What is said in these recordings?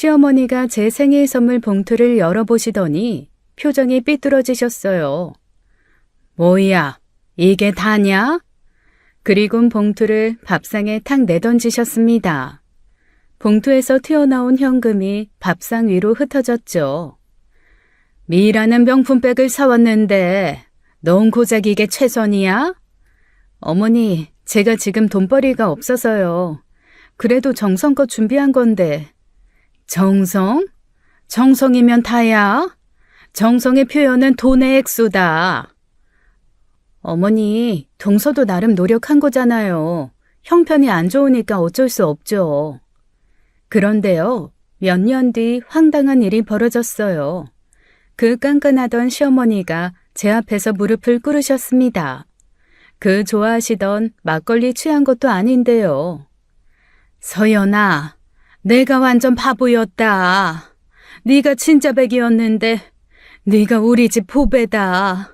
시어머니가 제 생일 선물 봉투를 열어보시더니 표정이 삐뚤어지셨어요. 뭐야, 이게 다냐? 그리곤 봉투를 밥상에 탁 내던지셨습니다. 봉투에서 튀어나온 현금이 밥상 위로 흩어졌죠. 미라는 명품백을 사왔는데 넌 고작 이게 최선이야? 어머니, 제가 지금 돈벌이가 없어서요. 그래도 정성껏 준비한 건데. 정성? 정성이면 다야? 정성의 표현은 돈의 액수다. 어머니, 동서도 나름 노력한 거잖아요. 형편이 안 좋으니까 어쩔 수 없죠. 그런데요, 몇 년 뒤 황당한 일이 벌어졌어요. 그 깐깐하던 시어머니가 제 앞에서 무릎을 꿇으셨습니다. 그 좋아하시던 막걸리 취한 것도 아닌데요. 서연아, 내가 완전 바보였다. 네가 진짜 백이었는데 네가 우리 집 보배다.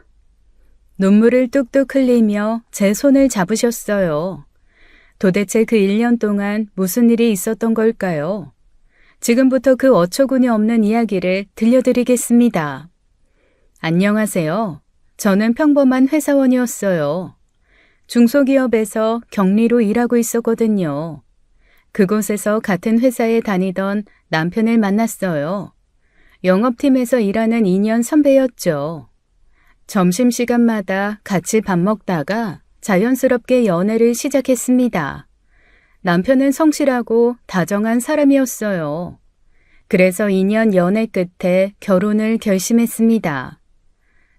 눈물을 뚝뚝 흘리며 제 손을 잡으셨어요. 도대체 그 1년 동안 무슨 일이 있었던 걸까요? 지금부터 그 어처구니 없는 이야기를 들려드리겠습니다. 안녕하세요. 저는 평범한 회사원이었어요. 중소기업에서 격리로 일하고 있었거든요. 그곳에서 같은 회사에 다니던 남편을 만났어요. 영업팀에서 일하는 2년 선배였죠. 점심시간마다 같이 밥 먹다가 자연스럽게 연애를 시작했습니다. 남편은 성실하고 다정한 사람이었어요. 그래서 2년 연애 끝에 결혼을 결심했습니다.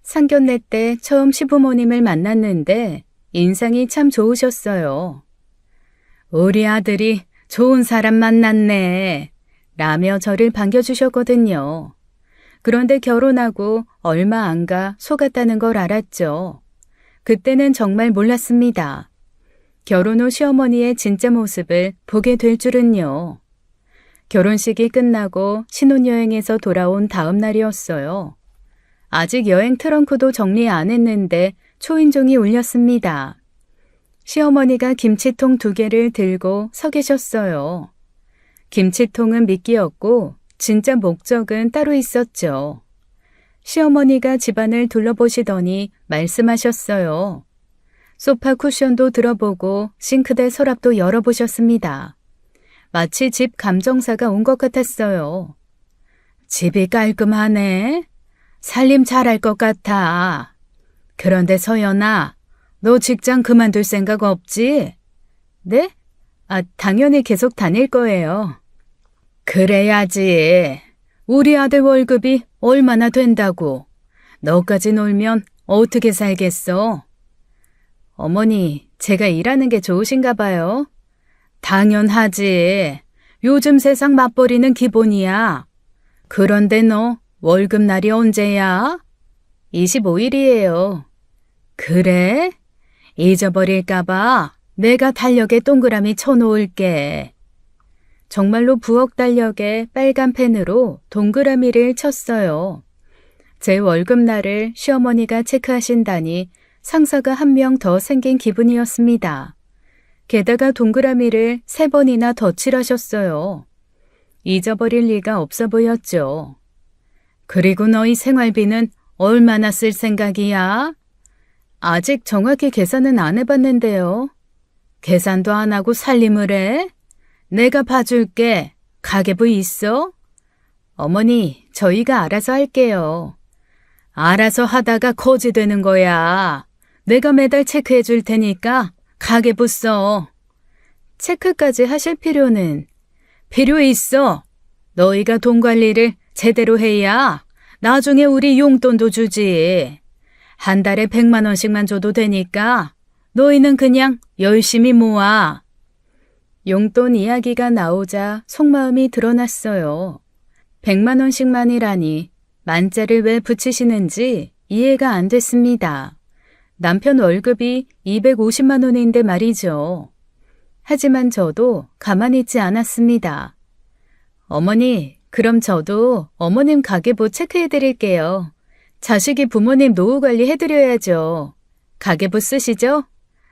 상견례 때 처음 시부모님을 만났는데 인상이 참 좋으셨어요. 우리 아들이 좋은 사람 만났네 라며 저를 반겨주셨거든요. 그런데 결혼하고 얼마 안 가 속았다는 걸 알았죠. 그때는 정말 몰랐습니다. 결혼 후 시어머니의 진짜 모습을 보게 될 줄은요. 결혼식이 끝나고 신혼여행에서 돌아온 다음 날이었어요. 아직 여행 트렁크도 정리 안 했는데 초인종이 울렸습니다. 시어머니가 김치통 2개를 들고 서 계셨어요. 김치통은 미끼였고 진짜 목적은 따로 있었죠. 시어머니가 집안을 둘러보시더니 말씀하셨어요. 소파 쿠션도 들어보고 싱크대 서랍도 열어보셨습니다. 마치 집 감정사가 온 것 같았어요. 집이 깔끔하네. 살림 잘할 것 같아. 그런데 서연아, 너 직장 그만둘 생각 없지? 네? 당연히 계속 다닐 거예요. 그래야지. 우리 아들 월급이 얼마나 된다고. 너까지 놀면 어떻게 살겠어? 어머니, 제가 일하는 게 좋으신가 봐요. 당연하지. 요즘 세상 맞벌이는 기본이야. 그런데 너 월급날이 언제야? 25일이에요. 그래? 잊어버릴까봐 내가 달력에 동그라미 쳐놓을게. 정말로 부엌 달력에 빨간 펜으로 동그라미를 쳤어요. 제 월급날을 시어머니가 체크하신다니 상사가 한 명 더 생긴 기분이었습니다. 게다가 동그라미를 3번이나 더 칠하셨어요. 잊어버릴 리가 없어 보였죠. 그리고 너희 생활비는 얼마나 쓸 생각이야? 아직 정확히 계산은 안 해봤는데요. 계산도 안 하고 살림을 해? 내가 봐줄게. 가계부 있어? 어머니, 저희가 알아서 할게요. 알아서 하다가 거지 되는 거야. 내가 매달 체크해 줄 테니까 가계부 써. 체크까지 하실 필요는? 필요 있어. 너희가 돈 관리를 제대로 해야 나중에 우리 용돈도 주지. 한 달에 100만 원씩만 줘도 되니까 너희는 그냥 열심히 모아. 용돈 이야기가 나오자 속마음이 드러났어요. 100만 원씩만이라니 만자를 왜 붙이시는지 이해가 안 됐습니다. 남편 월급이 250만 원인데 말이죠. 하지만 저도 가만히 있지 않았습니다. 어머니, 그럼 저도 어머님 가계부 체크해 드릴게요. 자식이 부모님 노후 관리 해드려야죠. 가계부 쓰시죠?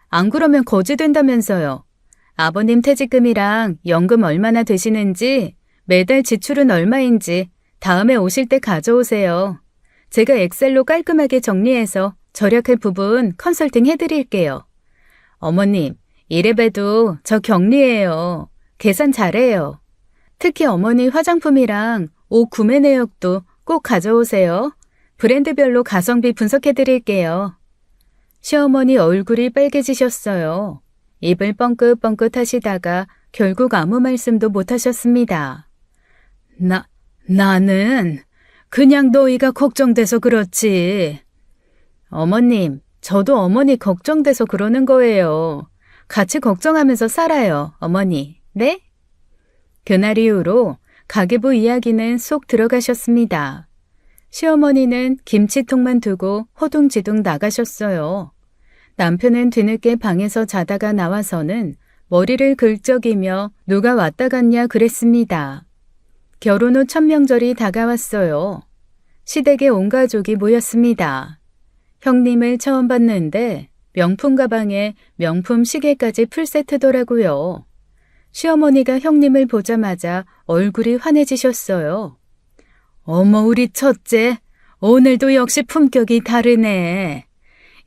안 그러면 거지 된다면서요. 아버님 퇴직금이랑 연금 얼마나 되시는지 매달 지출은 얼마인지 다음에 오실 때 가져오세요. 제가 엑셀로 깔끔하게 정리해서 절약할 부분 컨설팅 해드릴게요. 어머님, 이래봬도 저 격리해요. 계산 잘해요. 특히 어머니 화장품이랑 옷 구매 내역도 꼭 가져오세요. 브랜드별로 가성비 분석해드릴게요. 시어머니 얼굴이 빨개지셨어요. 입을 뻥긋뻥긋 하시다가 결국 아무 말씀도 못하셨습니다. 나는 그냥 너희가 걱정돼서 그렇지. 어머님, 저도 어머니 걱정돼서 그러는 거예요. 같이 걱정하면서 살아요, 어머니. 네? 그날 이후로 가계부 이야기는 쏙 들어가셨습니다. 시어머니는 김치통만 두고 허둥지둥 나가셨어요. 남편은 뒤늦게 방에서 자다가 나와서는 머리를 긁적이며 누가 왔다 갔냐 그랬습니다. 결혼 후 첫 명절이 다가왔어요. 시댁에 온 가족이 모였습니다. 형님을 처음 봤는데 명품 가방에 명품 시계까지 풀세트더라고요. 시어머니가 형님을 보자마자 얼굴이 환해지셨어요. 어머, 우리 첫째, 오늘도 역시 품격이 다르네.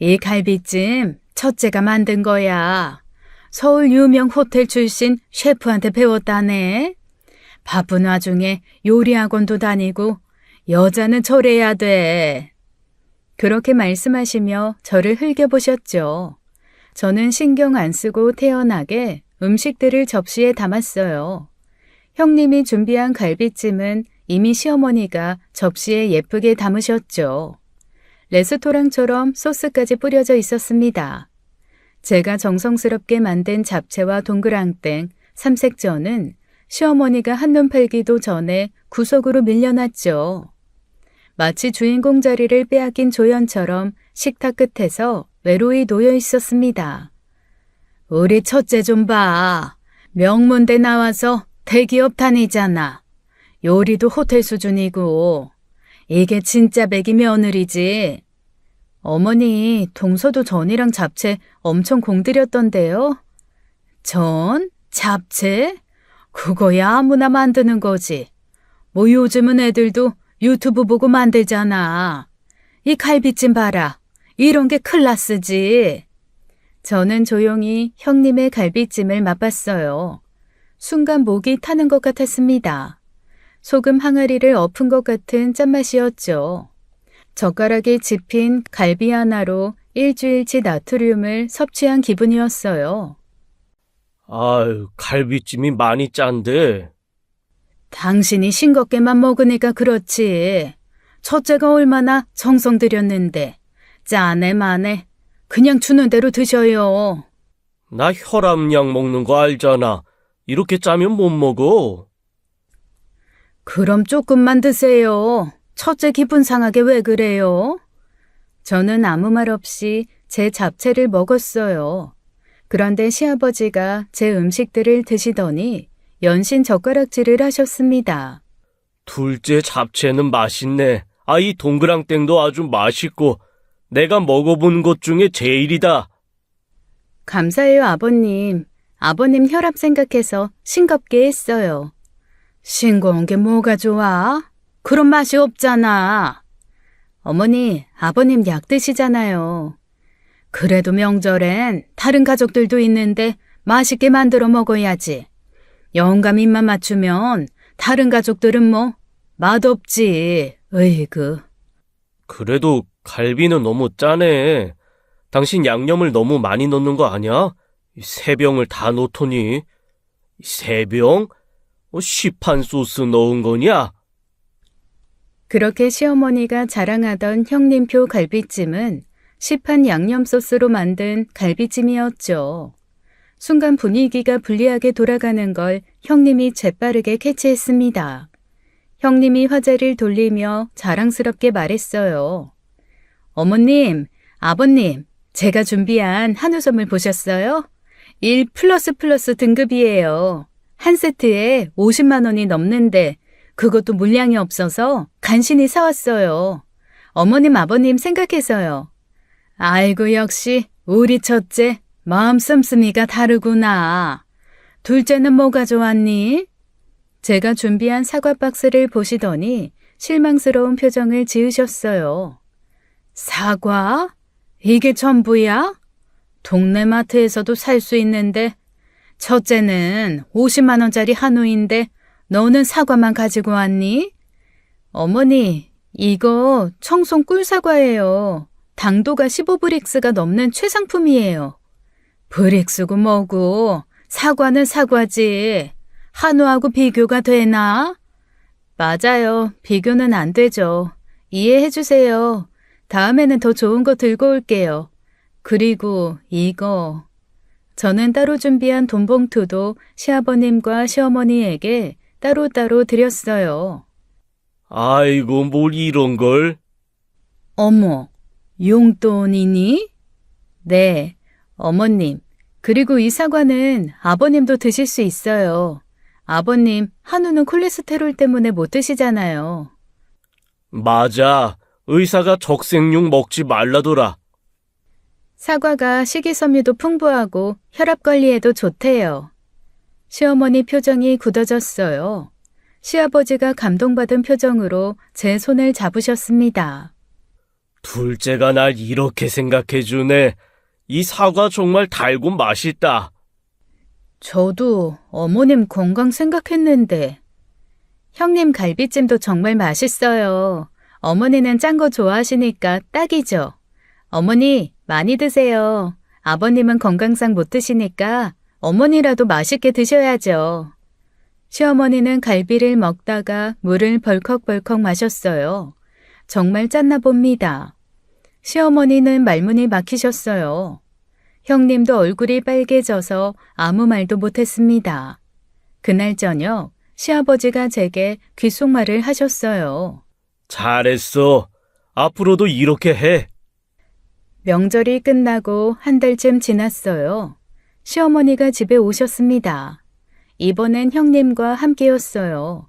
이 갈비찜 첫째가 만든 거야. 서울 유명 호텔 출신 셰프한테 배웠다네. 바쁜 와중에 요리학원도 다니고 여자는 저래야 돼. 그렇게 말씀하시며 저를 흘겨보셨죠. 저는 신경 안 쓰고 태연하게 음식들을 접시에 담았어요. 형님이 준비한 갈비찜은 이미 시어머니가 접시에 예쁘게 담으셨죠. 레스토랑처럼 소스까지 뿌려져 있었습니다. 제가 정성스럽게 만든 잡채와 동그랑땡, 삼색전은 시어머니가 한눈 팔기도 전에 구석으로 밀려났죠. 마치 주인공 자리를 빼앗긴 조연처럼 식탁 끝에서 외로이 놓여 있었습니다. 우리 첫째 좀 봐. 명문대 나와서 대기업 다니잖아. 요리도 호텔 수준이고. 이게 진짜 배기 며느리지. 어머니, 동서도 전이랑 잡채 엄청 공들였던데요? 전? 잡채? 그거야 아무나 만드는 거지. 뭐 요즘은 애들도 유튜브 보고 만들잖아. 이 갈비찜 봐라. 이런 게 클라스지. 저는 조용히 형님의 갈비찜을 맛봤어요. 순간 목이 타는 것 같았습니다. 소금 항아리를 엎은 것 같은 짠맛이었죠. 젓가락에 집힌 갈비 하나로 일주일치 나트륨을 섭취한 기분이었어요. 아유, 갈비찜이 많이 짠데. 당신이 싱겁게만 먹으니까 그렇지. 첫째가 얼마나 정성 들였는데. 짜네 마네. 그냥 주는 대로 드셔요. 나 혈압약 먹는 거 알잖아. 이렇게 짜면 못 먹어. 그럼 조금만 드세요. 첫째 기분 상하게 왜 그래요? 저는 아무 말 없이 제 잡채를 먹었어요. 그런데 시아버지가 제 음식들을 드시더니 연신 젓가락질을 하셨습니다. 둘째 잡채는 맛있네. 아, 이 동그랑땡도 아주 맛있고 내가 먹어본 것 중에 제일이다. 감사해요, 아버님. 아버님 혈압 생각해서 싱겁게 했어요. 싱거운 게 뭐가 좋아? 그런 맛이 없잖아. 어머니, 아버님 약 드시잖아요. 그래도 명절엔 다른 가족들도 있는데 맛있게 만들어 먹어야지. 영감 입맛 맞추면 다른 가족들은 뭐 맛없지. 으이그. 그래도 갈비는 너무 짜네. 당신 양념을 너무 많이 넣는 거 아니야? 3병을 다 넣더니. 3병? 시판 소스 넣은 거냐? 그렇게 시어머니가 자랑하던 형님표 갈비찜은 시판 양념 소스로 만든 갈비찜이었죠. 순간 분위기가 불리하게 돌아가는 걸 형님이 재빠르게 캐치했습니다. 형님이 화제를 돌리며 자랑스럽게 말했어요. 어머님, 아버님, 제가 준비한 한우 선물 보셨어요? 1+++ 등급이에요. 한 세트에 50만 원이 넘는데 그것도 물량이 없어서 간신히 사왔어요. 어머님, 아버님 생각해서요. 아이고, 역시 우리 첫째 마음 씀씀이가 다르구나. 둘째는 뭐가 좋았니? 제가 준비한 사과 박스를 보시더니 실망스러운 표정을 지으셨어요. 사과? 이게 전부야? 동네 마트에서도 살 수 있는데 첫째는 50만 원짜리 한우인데 너는 사과만 가지고 왔니? 어머니, 이거 청송 꿀사과예요. 당도가 15브릭스가 넘는 최상품이에요. 브릭스고 뭐고 사과는 사과지. 한우하고 비교가 되나? 맞아요. 비교는 안 되죠. 이해해 주세요. 다음에는 더 좋은 거 들고 올게요. 그리고 이거. 저는 따로 준비한 돈 봉투도 시아버님과 시어머니에게 따로따로 드렸어요. 아이고, 뭘 이런 걸. 어머, 용돈이니? 네, 어머님. 그리고 이 사과는 아버님도 드실 수 있어요. 아버님, 한우는 콜레스테롤 때문에 못 드시잖아요. 맞아. 의사가 적색육 먹지 말라더라. 사과가 식이섬유도 풍부하고 혈압 관리에도 좋대요. 시어머니 표정이 굳어졌어요. 시아버지가 감동받은 표정으로 제 손을 잡으셨습니다. 둘째가 날 이렇게 생각해주네. 이 사과 정말 달고 맛있다. 저도 어머님 건강 생각했는데. 형님 갈비찜도 정말 맛있어요. 어머니는 짠 거 좋아하시니까 딱이죠. 어머니 많이 드세요. 아버님은 건강상 못 드시니까 어머니라도 맛있게 드셔야죠. 시어머니는 갈비를 먹다가 물을 벌컥벌컥 마셨어요. 정말 짰나 봅니다. 시어머니는 말문이 막히셨어요. 형님도 얼굴이 빨개져서 아무 말도 못했습니다. 그날 저녁 시아버지가 제게 귓속말을 하셨어요. 잘했어. 앞으로도 이렇게 해. 명절이 끝나고 한 달쯤 지났어요. 시어머니가 집에 오셨습니다. 이번엔 형님과 함께였어요.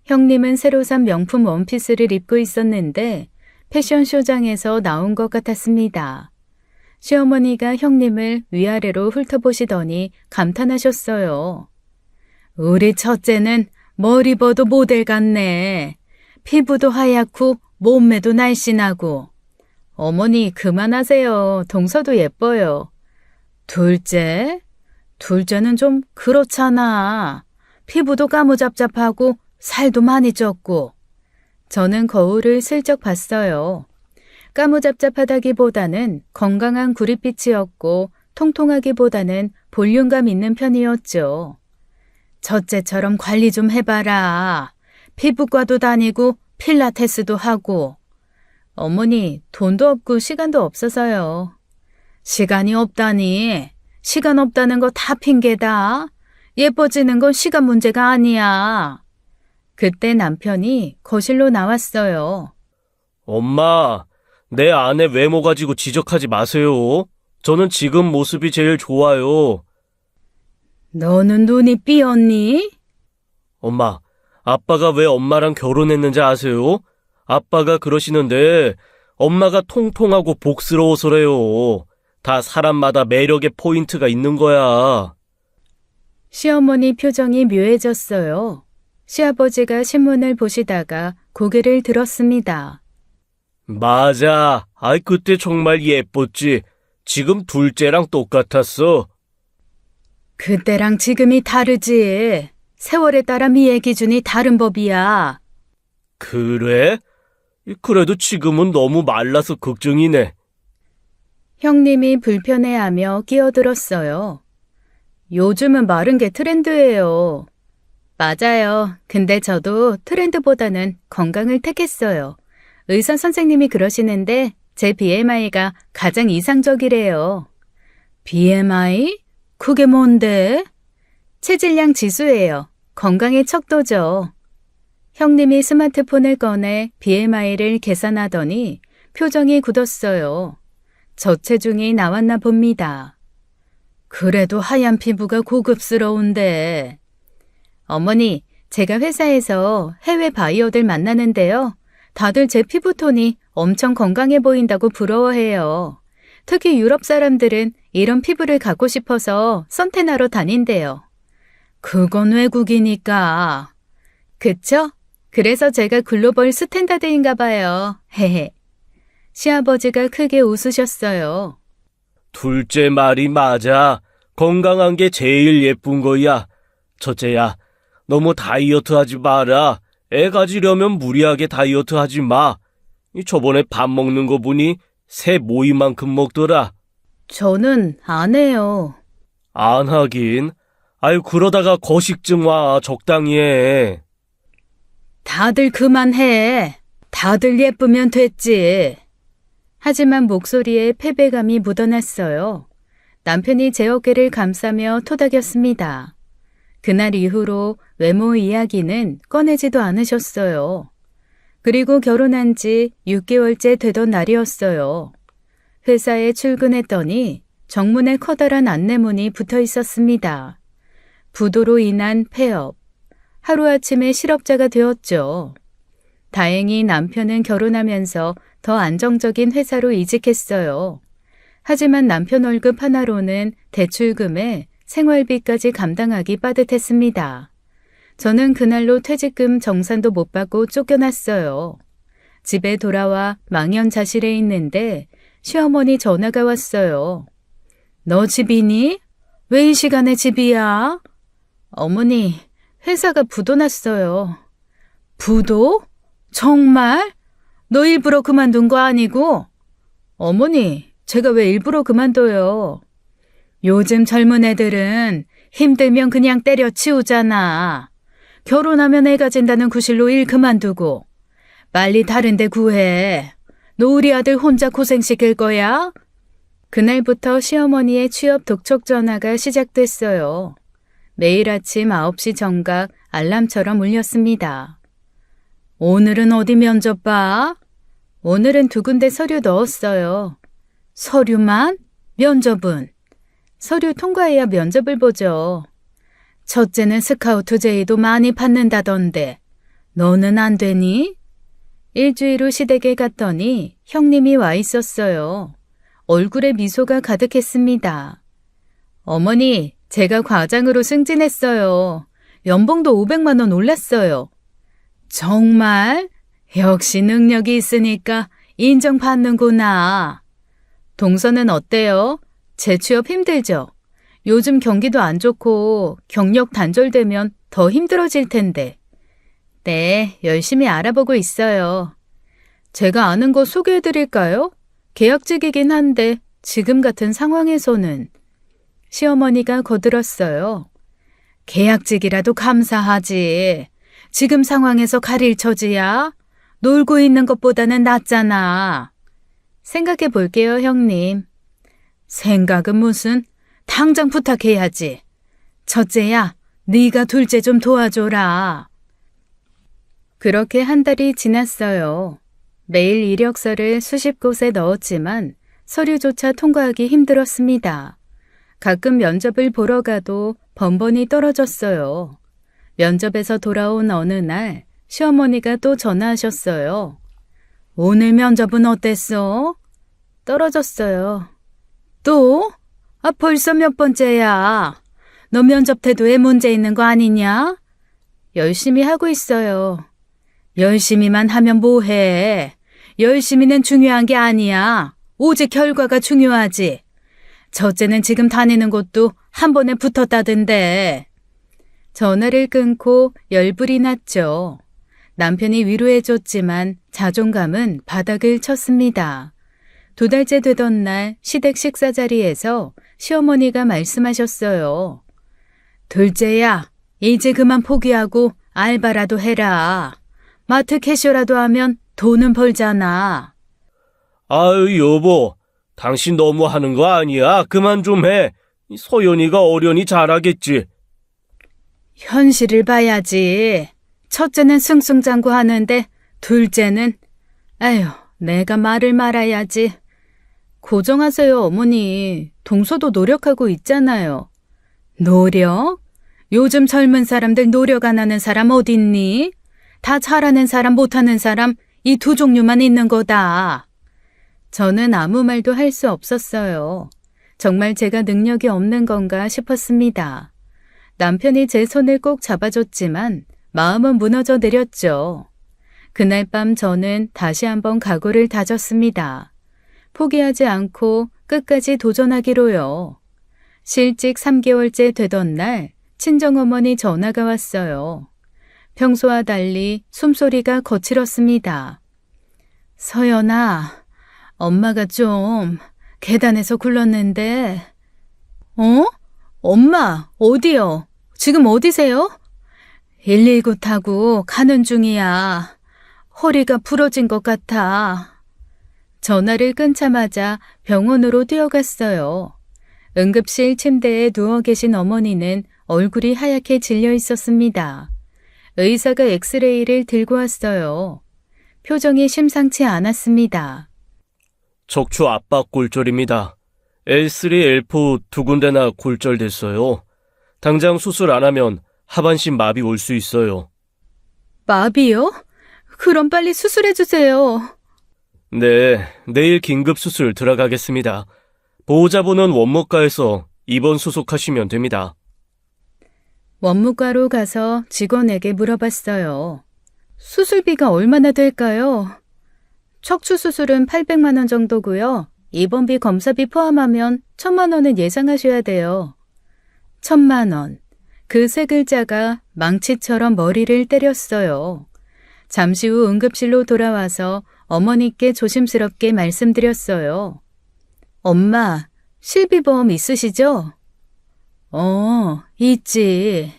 형님은 새로 산 명품 원피스를 입고 있었는데 패션쇼장에서 나온 것 같았습니다. 시어머니가 형님을 위아래로 훑어보시더니 감탄하셨어요. 우리 첫째는 머리 봐도 모델 같네. 피부도 하얗고 몸매도 날씬하고. 어머니 그만하세요. 동서도 예뻐요. 둘째? 둘째는 좀 그렇잖아. 피부도 까무잡잡하고 살도 많이 쪘고. 저는 거울을 슬쩍 봤어요. 까무잡잡하다기보다는 건강한 구릿빛이었고 통통하기보다는 볼륨감 있는 편이었죠. 첫째처럼 관리 좀 해봐라. 피부과도 다니고 필라테스도 하고. 어머니, 돈도 없고 시간도 없어서요. 시간이 없다니. 시간 없다는 거 다 핑계다. 예뻐지는 건 시간 문제가 아니야. 그때 남편이 거실로 나왔어요. 엄마, 내 아내 외모 가지고 지적하지 마세요. 저는 지금 모습이 제일 좋아요. 너는 눈이 삐었니? 엄마, 아빠가 왜 엄마랑 결혼했는지 아세요? 아빠가 그러시는데 엄마가 통통하고 복스러워서래요. 다 사람마다 매력의 포인트가 있는 거야. 시어머니 표정이 묘해졌어요. 시아버지가 신문을 보시다가 고개를 들었습니다. 맞아. 아이, 그때 정말 예뻤지. 지금 둘째랑 똑같았어. 그때랑 지금이 다르지. 세월에 따라 미의 기준이 다른 법이야. 그래? 그래도 지금은 너무 말라서 걱정이네. 형님이 불편해하며 끼어들었어요. 요즘은 마른 게 트렌드예요. 맞아요. 근데 저도 트렌드보다는 건강을 택했어요. 의사 선생님이 그러시는데 제 BMI가 가장 이상적이래요. BMI? 그게 뭔데? 체질량 지수예요. 건강의 척도죠. 형님이 스마트폰을 꺼내 BMI를 계산하더니 표정이 굳었어요. 저체중이 나왔나 봅니다. 그래도 하얀 피부가 고급스러운데. 어머니, 제가 회사에서 해외 바이어들 만나는데요. 다들 제 피부톤이 엄청 건강해 보인다고 부러워해요. 특히 유럽 사람들은 이런 피부를 갖고 싶어서 선탠하러 다닌대요. 그건 외국이니까. 그쵸? 그래서 제가 글로벌 스탠다드인가 봐요. 헤헤. 시아버지가 크게 웃으셨어요. 둘째 말이 맞아. 건강한 게 제일 예쁜 거야. 첫째야, 너무 다이어트 하지 마라. 애 가지려면 무리하게 다이어트 하지 마. 저번에 밥 먹는 거 보니 새 모이만큼 먹더라. 저는 안 해요. 안 하긴. 아유, 그러다가 거식증 와. 적당히 해. 다들 그만해. 다들 예쁘면 됐지. 하지만 목소리에 패배감이 묻어났어요. 남편이 제 어깨를 감싸며 토닥였습니다. 그날 이후로 외모 이야기는 꺼내지도 않으셨어요. 그리고 결혼한 지 6개월째 되던 날이었어요. 회사에 출근했더니 정문에 커다란 안내문이 붙어 있었습니다. 부도로 인한 폐업. 하루아침에 실업자가 되었죠. 다행히 남편은 결혼하면서 더 안정적인 회사로 이직했어요. 하지만 남편 월급 하나로는 대출금에 생활비까지 감당하기 빠듯했습니다. 저는 그날로 퇴직금 정산도 못 받고 쫓겨났어요. 집에 돌아와 망연자실해 있는데 시어머니 전화가 왔어요. 너 집이니? 왜 이 시간에 집이야? 어머니, 회사가 부도 났어요. 부도? 정말? 너 일부러 그만둔 거 아니고? 어머니, 제가 왜 일부러 그만둬요? 요즘 젊은 애들은 힘들면 그냥 때려치우잖아. 결혼하면 애 가진다는 구실로 일 그만두고 빨리 다른 데 구해. 너 우리 아들 혼자 고생시킬 거야? 그날부터 시어머니의 취업 독촉 전화가 시작됐어요. 매일 아침 9시 정각 알람처럼 울렸습니다. 오늘은 어디 면접 봐? 오늘은 2군데 서류 넣었어요. 서류만? 면접은? 서류 통과해야 면접을 보죠. 첫째는 스카우트 제의도 많이 받는다던데 너는 안 되니? 일주일 후 시댁에 갔더니 형님이 와 있었어요. 얼굴에 미소가 가득했습니다. 어머니, 제가 과장으로 승진했어요. 연봉도 500만 원 올랐어요. 정말? 역시 능력이 있으니까 인정받는구나. 동서는 어때요? 재취업 힘들죠? 요즘 경기도 안 좋고 경력 단절되면 더 힘들어질 텐데. 네, 열심히 알아보고 있어요. 제가 아는 거 소개해드릴까요? 계약직이긴 한데 지금 같은 상황에서는. 시어머니가 거들었어요. 계약직이라도 감사하지. 지금 상황에서 가릴 처지야? 놀고 있는 것보다는 낫잖아. 생각해 볼게요, 형님. 생각은 무슨? 당장 부탁해야지. 첫째야, 네가 둘째 좀 도와줘라. 그렇게 한 달이 지났어요. 매일 이력서를 수십 곳에 넣었지만 서류조차 통과하기 힘들었습니다. 가끔 면접을 보러 가도 번번이 떨어졌어요. 면접에서 돌아온 어느 날 시어머니가 또 전화하셨어요. 오늘 면접은 어땠어? 떨어졌어요. 또? 벌써 몇 번째야. 너 면접 태도에 문제 있는 거 아니냐? 열심히 하고 있어요. 열심히만 하면 뭐해? 열심히는 중요한 게 아니야. 오직 결과가 중요하지. 첫째는 지금 다니는 곳도 한 번에 붙었다던데. 전화를 끊고 열불이 났죠. 남편이 위로해줬지만 자존감은 바닥을 쳤습니다. 2달째 되던 날 시댁 식사 자리에서 시어머니가 말씀하셨어요. 둘째야, 이제 그만 포기하고 알바라도 해라. 마트 캐셔라도 하면 돈은 벌잖아. 아유, 여보. 당신 너무 하는 거 아니야? 그만 좀 해. 소연이가 어련히 잘하겠지. 현실을 봐야지. 첫째는 승승장구하는데 둘째는 아휴, 내가 말을 말아야지. 고정하세요, 어머니. 동서도 노력하고 있잖아요. 노력? 요즘 젊은 사람들 노력 안 하는 사람 어딨니? 다 잘하는 사람 못하는 사람 이 2 종류만 있는 거다. 저는 아무 말도 할 수 없었어요. 정말 제가 능력이 없는 건가 싶었습니다. 남편이 제 손을 꼭 잡아줬지만 마음은 무너져 내렸죠. 그날 밤 저는 다시 한번 각오를 다졌습니다. 포기하지 않고 끝까지 도전하기로요. 실직 3개월째 되던 날 친정어머니 전화가 왔어요. 평소와 달리 숨소리가 거칠었습니다. 서연아, 엄마가 좀 계단에서 굴렀는데. 어? 엄마, 어디요? 지금 어디세요? 119 타고 가는 중이야. 허리가 부러진 것 같아. 전화를 끊자마자 병원으로 뛰어갔어요. 응급실 침대에 누워 계신 어머니는 얼굴이 하얗게 질려 있었습니다. 의사가 엑스레이를 들고 왔어요. 표정이 심상치 않았습니다. 척추 압박 골절입니다. L3, L4 두 군데나 골절됐어요. 당장 수술 안 하면 하반신 마비 올 수 있어요. 마비요? 그럼 빨리 수술해 주세요. 네, 내일 긴급 수술 들어가겠습니다. 보호자분은 원무과에서 입원 수속하시면 됩니다. 원무과로 가서 직원에게 물어봤어요. 수술비가 얼마나 될까요? 척추 수술은 800만 원 정도고요. 입원비 검사비 포함하면 1,000만 원은 예상하셔야 돼요. 1,000만 원. 그 세 글자가 망치처럼 머리를 때렸어요. 잠시 후 응급실로 돌아와서 어머니께 조심스럽게 말씀드렸어요. 엄마, 실비보험 있으시죠? 있지.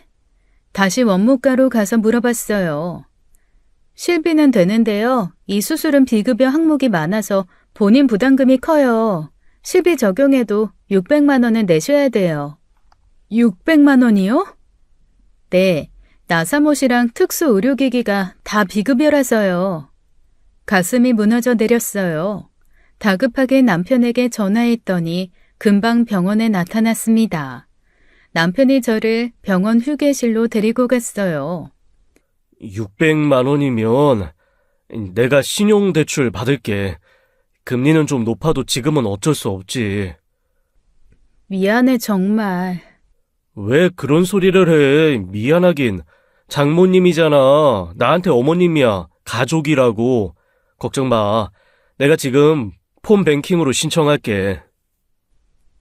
다시 원무과로 가서 물어봤어요. 실비는 되는데요. 이 수술은 비급여 항목이 많아서 본인 부담금이 커요. 실비 적용해도 600만 원은 내셔야 돼요. 600만 원이요? 네, 나사못이랑 특수 의료기기가 다 비급여라서요. 가슴이 무너져 내렸어요. 다급하게 남편에게 전화했더니 금방 병원에 나타났습니다. 남편이 저를 병원 휴게실로 데리고 갔어요. 600만 원이면 내가 신용대출 받을게. 금리는 좀 높아도 지금은 어쩔 수 없지. 미안해 정말. 왜 그런 소리를 해? 미안하긴. 장모님이잖아. 나한테 어머님이야. 가족이라고. 걱정 마. 내가 지금 폰뱅킹으로 신청할게.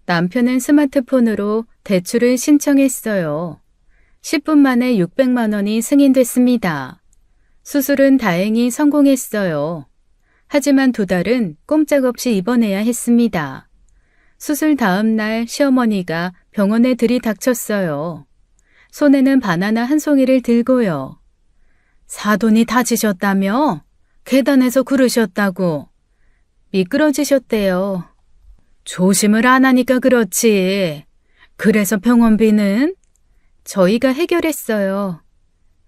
남편은 스마트폰으로 대출을 신청했어요. 10분 만에 600만 원이 승인됐습니다. 수술은 다행히 성공했어요. 하지만 2달은 꼼짝없이 입원해야 했습니다. 수술 다음 날 시어머니가 병원에 들이닥쳤어요. 손에는 바나나 한 송이를 들고요. 사돈이 다치셨다며? 계단에서 구르셨다고. 미끄러지셨대요. 조심을 안 하니까 그렇지. 그래서 병원비는? 저희가 해결했어요.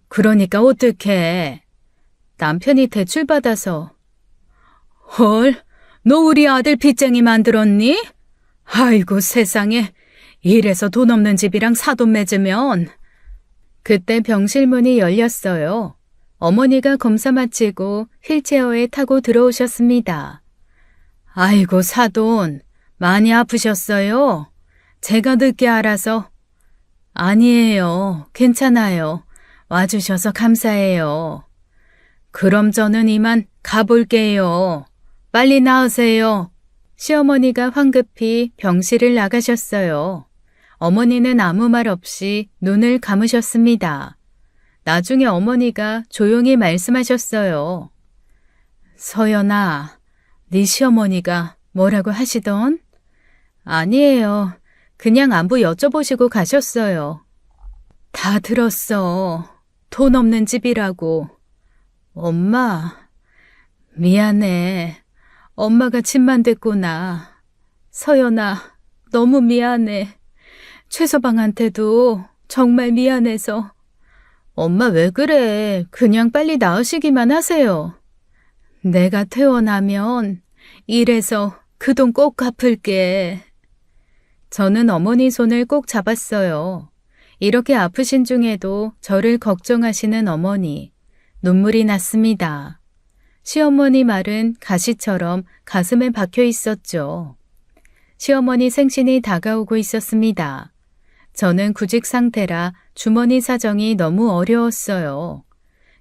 그러니까 어떡해. 남편이 대출받아서. 헐, 너 우리 아들 빚쟁이 만들었니? 아이고 세상에. 이래서 돈 없는 집이랑 사돈 맺으면. 그때 병실 문이 열렸어요. 어머니가 검사 마치고 휠체어에 타고 들어오셨습니다. 아이고 사돈, 많이 아프셨어요? 제가 늦게 알아서. 아니에요. 괜찮아요. 와주셔서 감사해요. 그럼 저는 이만 가볼게요. 빨리 나으세요. 시어머니가 황급히 병실을 나가셨어요. 어머니는 아무 말 없이 눈을 감으셨습니다. 나중에 어머니가 조용히 말씀하셨어요. 서연아, 네 시어머니가 뭐라고 하시던? 아니에요. 그냥 안부 여쭤보시고 가셨어요. 다 들었어. 돈 없는 집이라고. 엄마, 미안해. 엄마가 집만 됐구나. 서연아, 너무 미안해. 최서방한테도 정말 미안해서. 엄마 왜 그래? 그냥 빨리 나으시기만 하세요. 내가 퇴원하면 일해서 그 돈 꼭 갚을게. 저는 어머니 손을 꼭 잡았어요. 이렇게 아프신 중에도 저를 걱정하시는 어머니. 눈물이 났습니다. 시어머니 말은 가시처럼 가슴에 박혀 있었죠. 시어머니 생신이 다가오고 있었습니다. 저는 구직 상태라 주머니 사정이 너무 어려웠어요.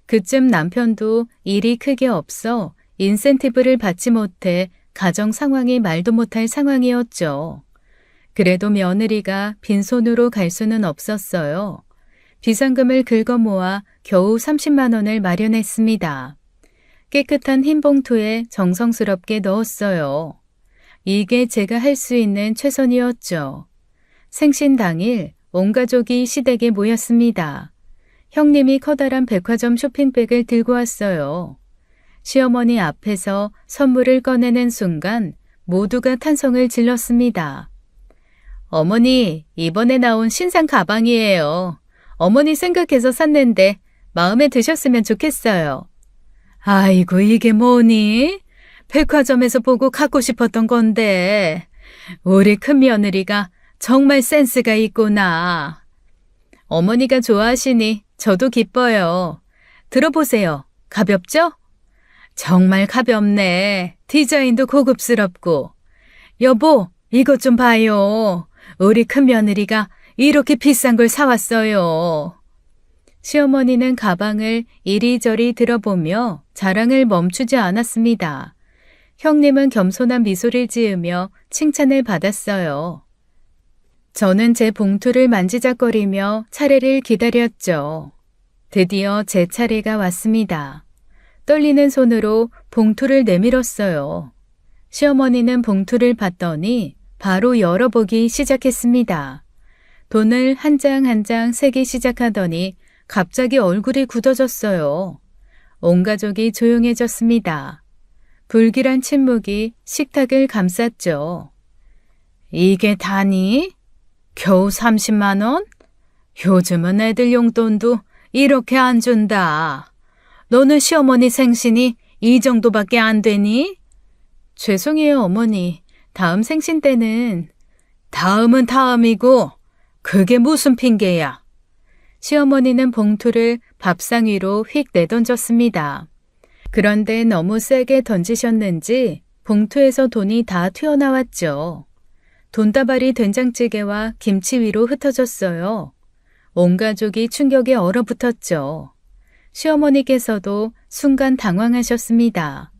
그쯤 남편도 일이 크게 없어 인센티브를 받지 못해 가정 상황이 말도 못할 상황이었죠. 그래도 며느리가 빈손으로 갈 수는 없었어요. 비상금을 긁어 모아 겨우 30만 원을 마련했습니다. 깨끗한 흰 봉투에 정성스럽게 넣었어요. 이게 제가 할 수 있는 최선이었죠. 생신 당일 온 가족이 시댁에 모였습니다. 형님이 커다란 백화점 쇼핑백을 들고 왔어요. 시어머니 앞에서 선물을 꺼내는 순간 모두가 탄성을 질렀습니다. 어머니, 이번에 나온 신상 가방이에요. 어머니 생각해서 샀는데 마음에 드셨으면 좋겠어요. 아이고, 이게 뭐니? 백화점에서 보고 갖고 싶었던 건데. 우리 큰며느리가 정말 센스가 있구나. 어머니가 좋아하시니 저도 기뻐요. 들어보세요. 가볍죠? 정말 가볍네. 디자인도 고급스럽고. 여보, 이것 좀 봐요. 우리 큰며느리가 이렇게 비싼 걸 사왔어요. 시어머니는 가방을 이리저리 들어보며 자랑을 멈추지 않았습니다. 형님은 겸손한 미소를 지으며 칭찬을 받았어요. 저는 제 봉투를 만지작거리며 차례를 기다렸죠. 드디어 제 차례가 왔습니다. 떨리는 손으로 봉투를 내밀었어요. 시어머니는 봉투를 받더니 바로 열어보기 시작했습니다. 돈을 한 장 한 장 세기 시작하더니 갑자기 얼굴이 굳어졌어요. 온 가족이 조용해졌습니다. 불길한 침묵이 식탁을 감쌌죠. 이게 다니? 겨우 30만 원? 요즘은 애들 용돈도 이렇게 안 준다. 너는 시어머니 생신이 이 정도밖에 안 되니? 죄송해요, 어머니. 다음 생신 때는. 다음은 다음이고 그게 무슨 핑계야. 시어머니는 봉투를 밥상 위로 휙 내던졌습니다. 그런데 너무 세게 던지셨는지 봉투에서 돈이 다 튀어나왔죠. 돈다발이 된장찌개와 김치 위로 흩어졌어요. 온 가족이 충격에 얼어붙었죠. 시어머니께서도 순간 당황하셨습니다.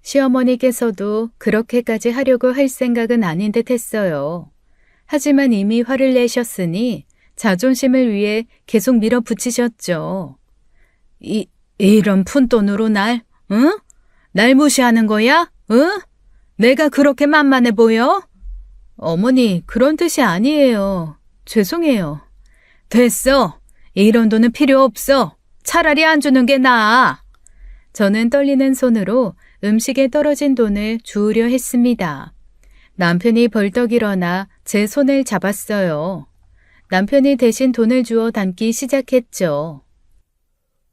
시어머니께서도 그렇게까지 하려고 할 생각은 아닌 듯 했어요. 하지만 이미 화를 내셨으니 자존심을 위해 계속 밀어붙이셨죠. 이런 푼돈으로 응? 날 무시하는 거야? 응? 내가 그렇게 만만해 보여? 어머니, 그런 뜻이 아니에요. 죄송해요. 됐어. 이런 돈은 필요 없어. 차라리 안 주는 게 나아. 저는 떨리는 손으로 음식에 떨어진 돈을 주우려 했습니다. 남편이 벌떡 일어나 제 손을 잡았어요. 남편이 대신 돈을 주워 담기 시작했죠.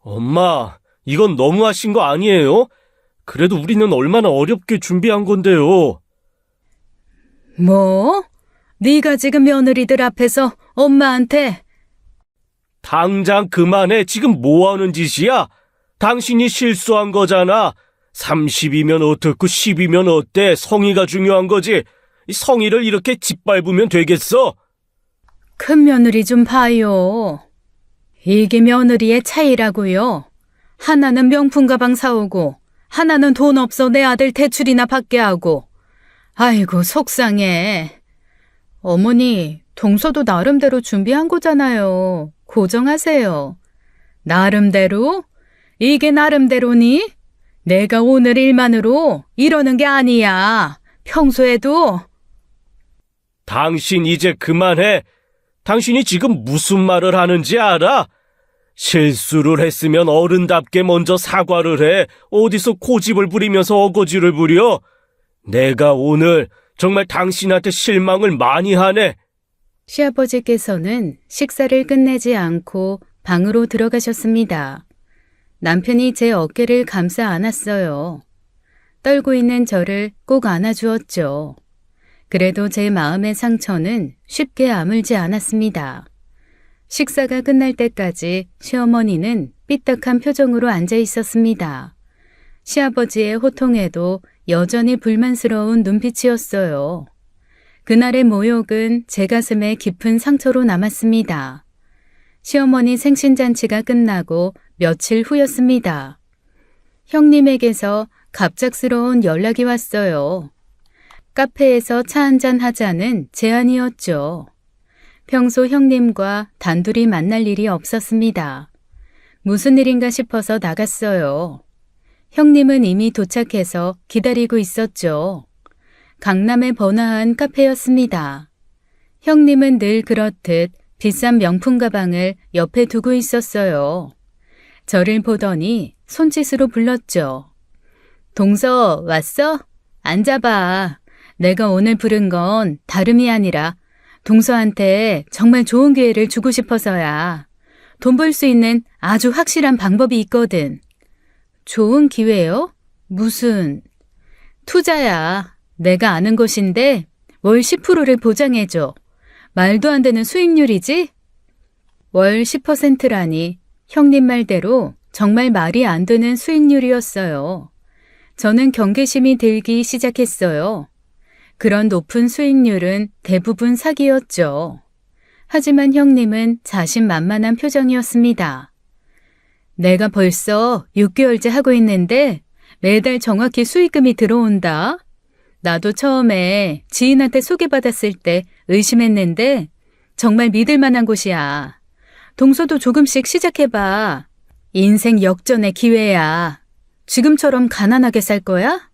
엄마, 이건 너무하신 거 아니에요? 그래도 우리는 얼마나 어렵게 준비한 건데요. 뭐? 네가 지금 며느리들 앞에서 엄마한테. 당장 그만해. 지금 뭐 하는 짓이야? 당신이 실수한 거잖아. 30이면 어떻고 10이면 어때? 성의가 중요한 거지. 이 성의를 이렇게 짓밟으면 되겠어? 큰 며느리 좀 봐요. 이게 며느리의 차이라고요. 하나는 명품 가방 사오고 하나는 돈 없어 내 아들 대출이나 받게 하고. 아이고 속상해. 어머니, 동서도 나름대로 준비한 거잖아요. 고정하세요. 나름대로? 이게 나름대로니? 내가 오늘 일만으로 이러는 게 아니야. 평소에도. 당신 이제 그만해. 당신이 지금 무슨 말을 하는지 알아? 실수를 했으면 어른답게 먼저 사과를 해. 어디서 고집을 부리면서 어거지를 부려? 내가 오늘 정말 당신한테 실망을 많이 하네. 시아버지께서는 식사를 끝내지 않고 방으로 들어가셨습니다. 남편이 제 어깨를 감싸 안았어요. 떨고 있는 저를 꼭 안아주었죠. 그래도 제 마음의 상처는 쉽게 아물지 않았습니다. 식사가 끝날 때까지 시어머니는 삐딱한 표정으로 앉아 있었습니다. 시아버지의 호통에도 여전히 불만스러운 눈빛이었어요. 그날의 모욕은 제 가슴에 깊은 상처로 남았습니다. 시어머니 생신잔치가 끝나고 며칠 후였습니다. 형님에게서 갑작스러운 연락이 왔어요. 카페에서 차 한잔 하자는 제안이었죠. 평소 형님과 단둘이 만날 일이 없었습니다. 무슨 일인가 싶어서 나갔어요. 형님은 이미 도착해서 기다리고 있었죠. 강남의 번화한 카페였습니다. 형님은 늘 그렇듯 비싼 명품 가방을 옆에 두고 있었어요. 저를 보더니 손짓으로 불렀죠. 동서, 왔어? 앉아봐. 내가 오늘 부른 건 다름이 아니라 동서한테 정말 좋은 기회를 주고 싶어서야. 돈 벌 수 있는 아주 확실한 방법이 있거든. 좋은 기회요? 무슨? 투자야. 내가 아는 곳인데 월 10%를 보장해줘. 말도 안 되는 수익률이지? 월 10%라니 형님 말대로 정말 말이 안 되는 수익률이었어요. 저는 경계심이 들기 시작했어요. 그런 높은 수익률은 대부분 사기였죠. 하지만 형님은 자신만만한 표정이었습니다. 내가 벌써 6개월째 하고 있는데 매달 정확히 수익금이 들어온다. 나도 처음에 지인한테 소개받았을 때 의심했는데 정말 믿을 만한 곳이야. 동서도 조금씩 시작해봐. 인생 역전의 기회야. 지금처럼 가난하게 살 거야?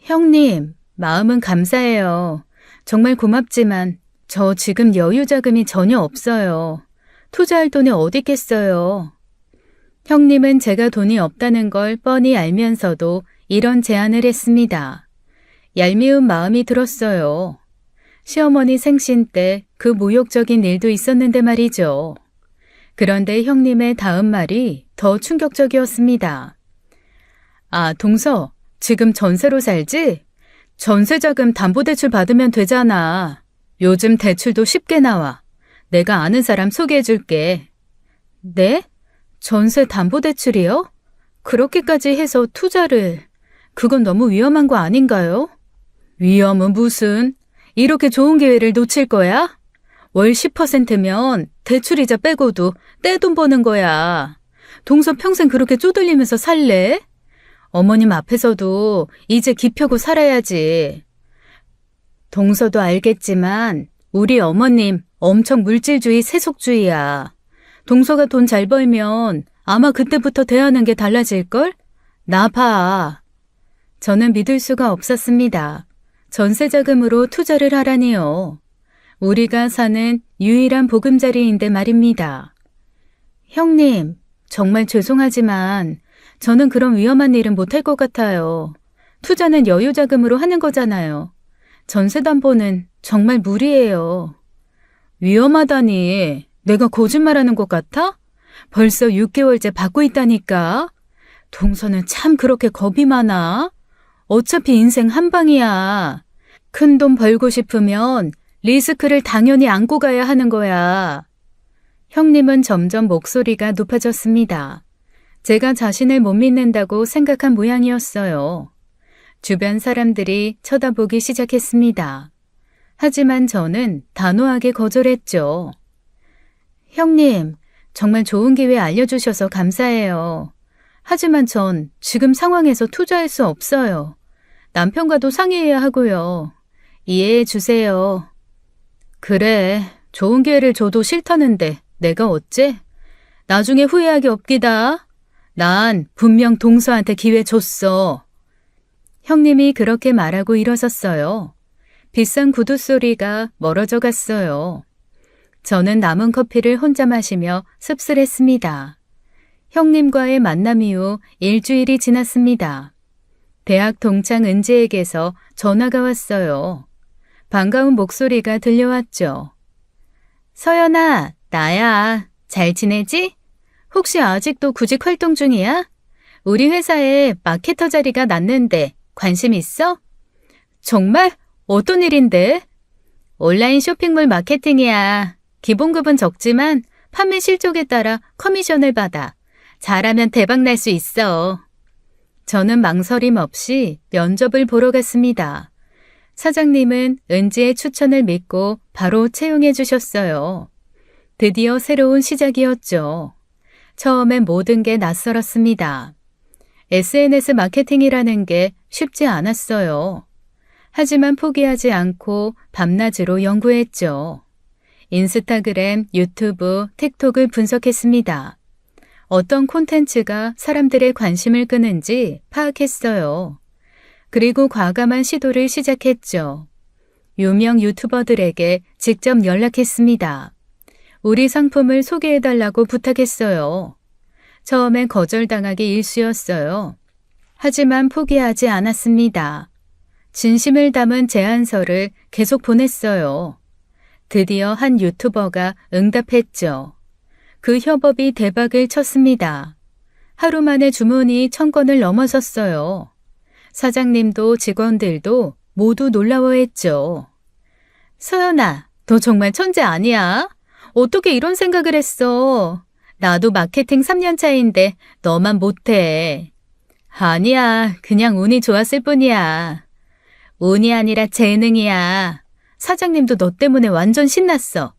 형님, 마음은 감사해요. 정말 고맙지만 저 지금 여유 자금이 전혀 없어요. 투자할 돈이 어디 있겠어요. 형님은 제가 돈이 없다는 걸 뻔히 알면서도 이런 제안을 했습니다. 얄미운 마음이 들었어요. 시어머니 생신 때 그 모욕적인 일도 있었는데 말이죠. 그런데 형님의 다음 말이 더 충격적이었습니다. 아, 동서, 지금 전세로 살지? 전세자금 담보대출 받으면 되잖아. 요즘 대출도 쉽게 나와. 내가 아는 사람 소개해줄게. 네? 전세 담보대출이요? 그렇게까지 해서 투자를... 그건 너무 위험한 거 아닌가요? 위험은 무슨? 이렇게 좋은 기회를 놓칠 거야? 월 10%면 대출이자 빼고도 떼돈 버는 거야. 동서 평생 그렇게 쪼들리면서 살래? 어머님 앞에서도 이제 기펴고 살아야지. 동서도 알겠지만 우리 어머님 엄청 물질주의 세속주의야. 동서가 돈 잘 벌면 아마 그때부터 대하는 게 달라질걸? 나 봐. 저는 믿을 수가 없었습니다. 전세자금으로 투자를 하라니요. 우리가 사는 유일한 보금자리인데 말입니다. 형님, 정말 죄송하지만 저는 그런 위험한 일은 못할 것 같아요. 투자는 여유자금으로 하는 거잖아요. 전세담보는 정말 무리예요. 위험하다니 내가 거짓말하는 것 같아? 벌써 6개월째 받고 있다니까. 동서는 참 그렇게 겁이 많아? 어차피 인생 한 방이야. 큰 돈 벌고 싶으면 리스크를 당연히 안고 가야 하는 거야. 형님은 점점 목소리가 높아졌습니다. 제가 자신을 못 믿는다고 생각한 모양이었어요. 주변 사람들이 쳐다보기 시작했습니다. 하지만 저는 단호하게 거절했죠. 형님, 정말 좋은 기회 알려주셔서 감사해요. 하지만 전 지금 상황에서 투자할 수 없어요. 남편과도 상의해야 하고요. 이해해 주세요. 그래, 좋은 기회를 줘도 싫다는데 내가 어째? 나중에 후회하기 없기다. 난 분명 동서한테 기회 줬어. 형님이 그렇게 말하고 일어섰어요. 비싼 구두 소리가 멀어져 갔어요. 저는 남은 커피를 혼자 마시며 씁쓸했습니다. 형님과의 만남 이후 일주일이 지났습니다. 대학 동창 은지에게서 전화가 왔어요. 반가운 목소리가 들려왔죠. 서연아, 나야. 잘 지내지? 혹시 아직도 구직 활동 중이야? 우리 회사에 마케터 자리가 났는데 관심 있어? 정말? 어떤 일인데? 온라인 쇼핑몰 마케팅이야. 기본급은 적지만 판매 실적에 따라 커미션을 받아. 잘하면 대박 날 수 있어. 저는 망설임 없이 면접을 보러 갔습니다. 사장님은 은지의 추천을 믿고 바로 채용해 주셨어요. 드디어 새로운 시작이었죠. 처음엔 모든 게 낯설었습니다. SNS 마케팅이라는 게 쉽지 않았어요. 하지만 포기하지 않고 밤낮으로 연구했죠. 인스타그램, 유튜브, 틱톡을 분석했습니다. 어떤 콘텐츠가 사람들의 관심을 끄는지 파악했어요. 그리고 과감한 시도를 시작했죠. 유명 유튜버들에게 직접 연락했습니다. 우리 상품을 소개해달라고 부탁했어요. 처음엔 거절당하기 일쑤였어요. 하지만 포기하지 않았습니다. 진심을 담은 제안서를 계속 보냈어요. 드디어 한 유튜버가 응답했죠. 그 협업이 대박을 쳤습니다. 하루 만에 주문이 1000건을 넘어섰어요. 사장님도 직원들도 모두 놀라워했죠. 서연아, 너 정말 천재 아니야? 어떻게 이런 생각을 했어? 나도 마케팅 3년 차인데 너만 못해. 아니야, 그냥 운이 좋았을 뿐이야. 운이 아니라 재능이야. 사장님도 너 때문에 완전 신났어.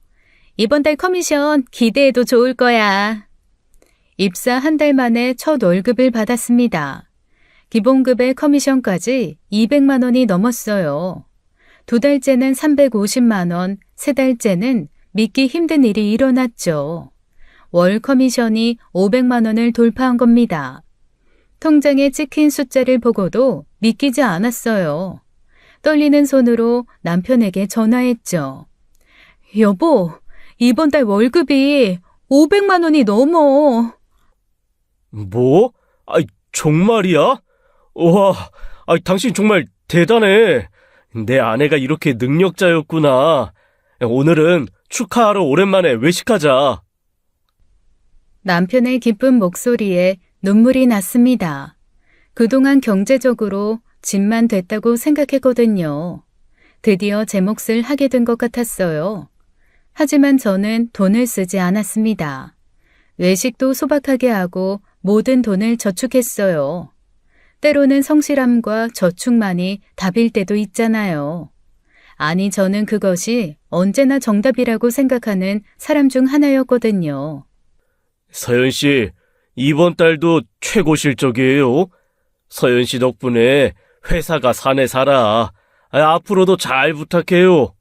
이번 달 커미션 기대해도 좋을 거야. 입사 한 달 만에 첫 월급을 받았습니다. 기본급의 커미션까지 200만 원이 넘었어요. 2달째는 350만 원, 3달째는 믿기 힘든 일이 일어났죠. 월 커미션이 500만 원을 돌파한 겁니다. 통장에 찍힌 숫자를 보고도 믿기지 않았어요. 떨리는 손으로 남편에게 전화했죠. 여보, 이번 달 월급이 500만 원이 넘어. 뭐? 정말이야? 와, 당신 정말 대단해. 내 아내가 이렇게 능력자였구나. 오늘은 축하하러 오랜만에 외식하자. 남편의 기쁜 목소리에 눈물이 났습니다. 그동안 경제적으로 집만 됐다고 생각했거든요. 드디어 제 몫을 하게 된 것 같았어요. 하지만 저는 돈을 쓰지 않았습니다. 외식도 소박하게 하고 모든 돈을 저축했어요. 때로는 성실함과 저축만이 답일 때도 있잖아요. 아니, 저는 그것이 언제나 정답이라고 생각하는 사람 중 하나였거든요. 서연 씨, 이번 달도 최고 실적이에요. 서연 씨 덕분에 회사가 사네 살아. 앞으로도 잘 부탁해요.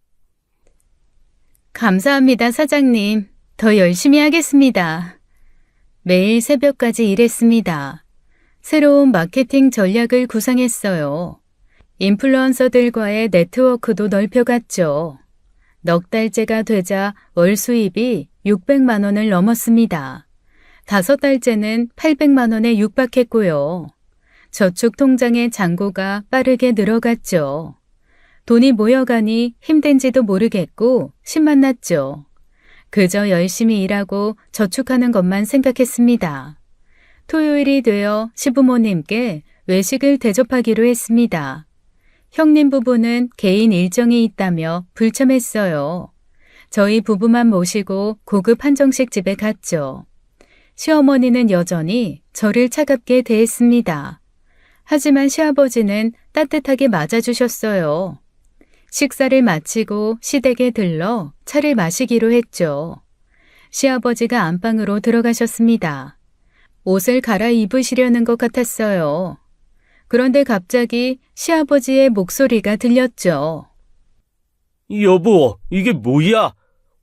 감사합니다, 사장님. 더 열심히 하겠습니다. 매일 새벽까지 일했습니다. 새로운 마케팅 전략을 구상했어요. 인플루언서들과의 네트워크도 넓혀갔죠. 넉 달째가 되자 월 수입이 600만 원을 넘었습니다. 5달째는 800만 원에 육박했고요. 저축 통장의 잔고가 빠르게 늘어갔죠. 돈이 모여가니 힘든지도 모르겠고 신만 났죠. 그저 열심히 일하고 저축하는 것만 생각했습니다. 토요일이 되어 시부모님께 외식을 대접하기로 했습니다. 형님 부부는 개인 일정이 있다며 불참했어요. 저희 부부만 모시고 고급 한정식 집에 갔죠. 시어머니는 여전히 저를 차갑게 대했습니다. 하지만 시아버지는 따뜻하게 맞아주셨어요. 식사를 마치고 시댁에 들러 차를 마시기로 했죠. 시아버지가 안방으로 들어가셨습니다. 옷을 갈아입으시려는 것 같았어요. 그런데 갑자기 시아버지의 목소리가 들렸죠. 여보, 이게 뭐야?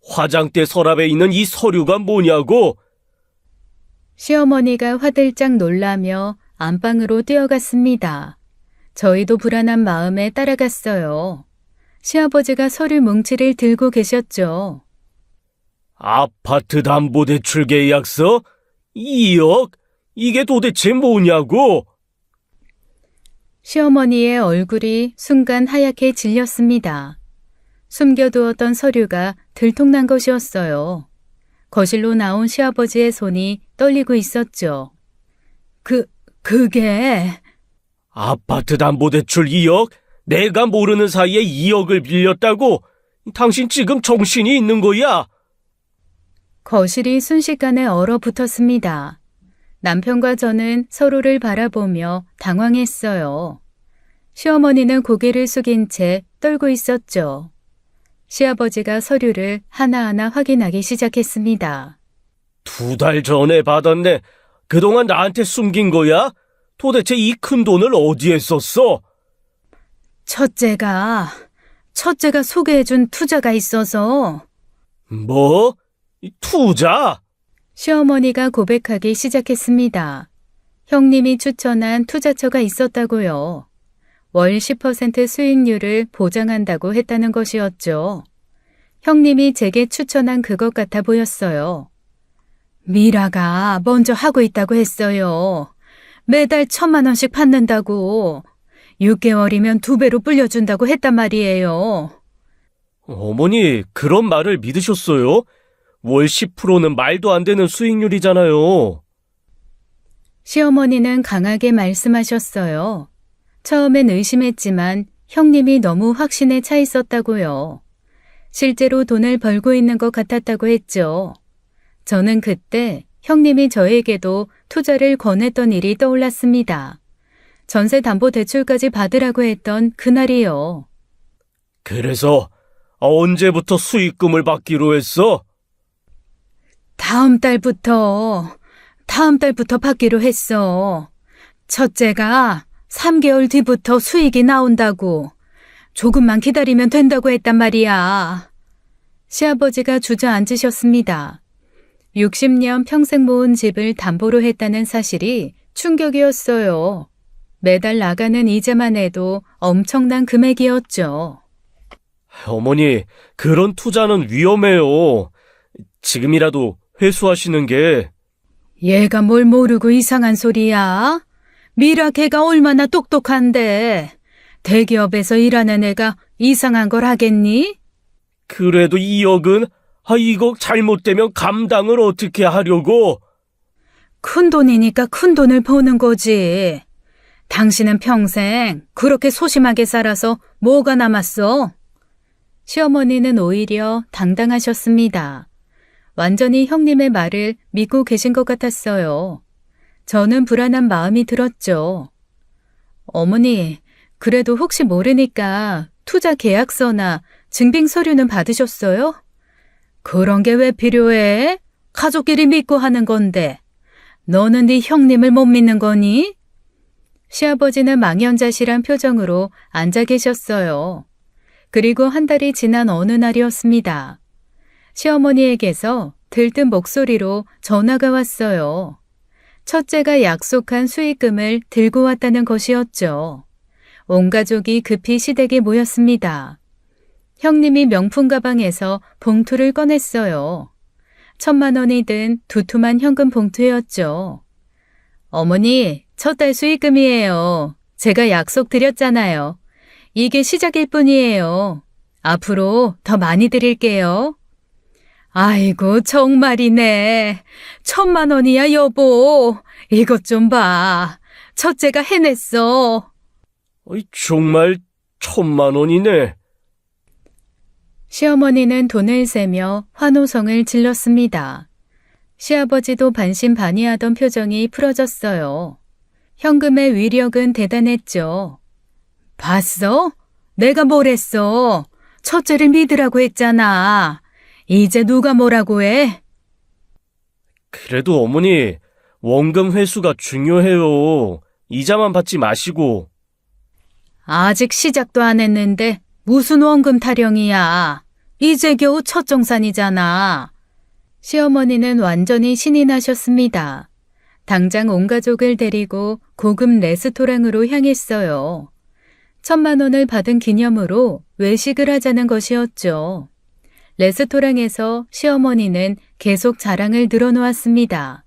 화장대 서랍에 있는 이 서류가 뭐냐고? 시어머니가 화들짝 놀라며 안방으로 뛰어갔습니다. 저희도 불안한 마음에 따라갔어요. 시아버지가 서류 뭉치를 들고 계셨죠. 아파트 담보대출 계약서? 2억? 이게 도대체 뭐냐고? 시어머니의 얼굴이 순간 하얗게 질렸습니다. 숨겨두었던 서류가 들통난 것이었어요. 거실로 나온 시아버지의 손이 떨리고 있었죠. 그게... 아파트 담보대출 2억? 내가 모르는 사이에 2억을 빌렸다고? 당신 지금 정신이 있는 거야? 거실이 순식간에 얼어붙었습니다. 남편과 저는 서로를 바라보며 당황했어요. 시어머니는 고개를 숙인 채 떨고 있었죠. 시아버지가 서류를 하나하나 확인하기 시작했습니다. 2달 전에 받았네. 그동안 나한테 숨긴 거야? 도대체 이 큰 돈을 어디에 썼어? 첫째가 소개해준 투자가 있어서. 뭐? 투자? 시어머니가 고백하기 시작했습니다. 형님이 추천한 투자처가 있었다고요. 월 10% 수익률을 보장한다고 했다는 것이었죠. 형님이 제게 추천한 그것 같아 보였어요. 미라가 먼저 하고 있다고 했어요. 매달 1,000만 원씩 받는다고. 6개월이면 2배로 불려준다고 했단 말이에요. 어머니, 그런 말을 믿으셨어요? 월 10%는 말도 안 되는 수익률이잖아요. 시어머니는 강하게 말씀하셨어요. 처음엔 의심했지만 형님이 너무 확신에 차 있었다고요. 실제로 돈을 벌고 있는 것 같았다고 했죠. 저는 그때 형님이 저에게도 투자를 권했던 일이 떠올랐습니다. 전세담보대출까지 받으라고 했던 그날이요. 그래서 언제부터 수익금을 받기로 했어? 다음 달부터 받기로 했어. 첫째가 3개월 뒤부터 수익이 나온다고. 조금만 기다리면 된다고 했단 말이야. 시아버지가 주저앉으셨습니다. 60년 평생 모은 집을 담보로 했다는 사실이 충격이었어요. 매달 나가는 이자만 해도 엄청난 금액이었죠. 어머니, 그런 투자는 위험해요. 지금이라도 회수하시는 게. 얘가 뭘 모르고 이상한 소리야? 미라 걔가 얼마나 똑똑한데 대기업에서 일하는 애가 이상한 걸 하겠니? 그래도 2억은 이거 잘못되면 감당을 어떻게 하려고? 큰 돈이니까 큰 돈을 버는 거지. 당신은 평생 그렇게 소심하게 살아서 뭐가 남았어? 시어머니는 오히려 당당하셨습니다. 완전히 형님의 말을 믿고 계신 것 같았어요. 저는 불안한 마음이 들었죠. 어머니, 그래도 혹시 모르니까 투자 계약서나 증빙 서류는 받으셨어요? 그런 게 왜 필요해? 가족끼리 믿고 하는 건데. 너는 네 형님을 못 믿는 거니? 시아버지는 망연자실한 표정으로 앉아 계셨어요. 그리고 한 달이 지난 어느 날이었습니다. 시어머니에게서 들뜬 목소리로 전화가 왔어요. 첫째가 약속한 수익금을 들고 왔다는 것이었죠. 온 가족이 급히 시댁에 모였습니다. 형님이 명품 가방에서 봉투를 꺼냈어요. 1,000만 원이 든 두툼한 현금 봉투였죠. 어머니, 첫 달 수익금이에요. 제가 약속 드렸잖아요. 이게 시작일 뿐이에요. 앞으로 더 많이 드릴게요. 아이고, 정말이네. 1,000만 원이야, 여보. 이것 좀 봐. 첫째가 해냈어. 정말 1,000만 원이네. 시어머니는 돈을 세며 환호성을 질렀습니다. 시아버지도 반신반의하던 표정이 풀어졌어요. 현금의 위력은 대단했죠. 봤어? 내가 뭘 했어? 첫째를 믿으라고 했잖아. 이제 누가 뭐라고 해? 그래도 어머니, 원금 회수가 중요해요. 이자만 받지 마시고. 아직 시작도 안 했는데 무슨 원금 타령이야. 이제 겨우 첫 정산이잖아. 시어머니는 완전히 신이 나셨습니다. 당장 온 가족을 데리고 고급 레스토랑으로 향했어요. 1,000만 원을 받은 기념으로 외식을 하자는 것이었죠. 레스토랑에서 시어머니는 계속 자랑을 늘어놓았습니다.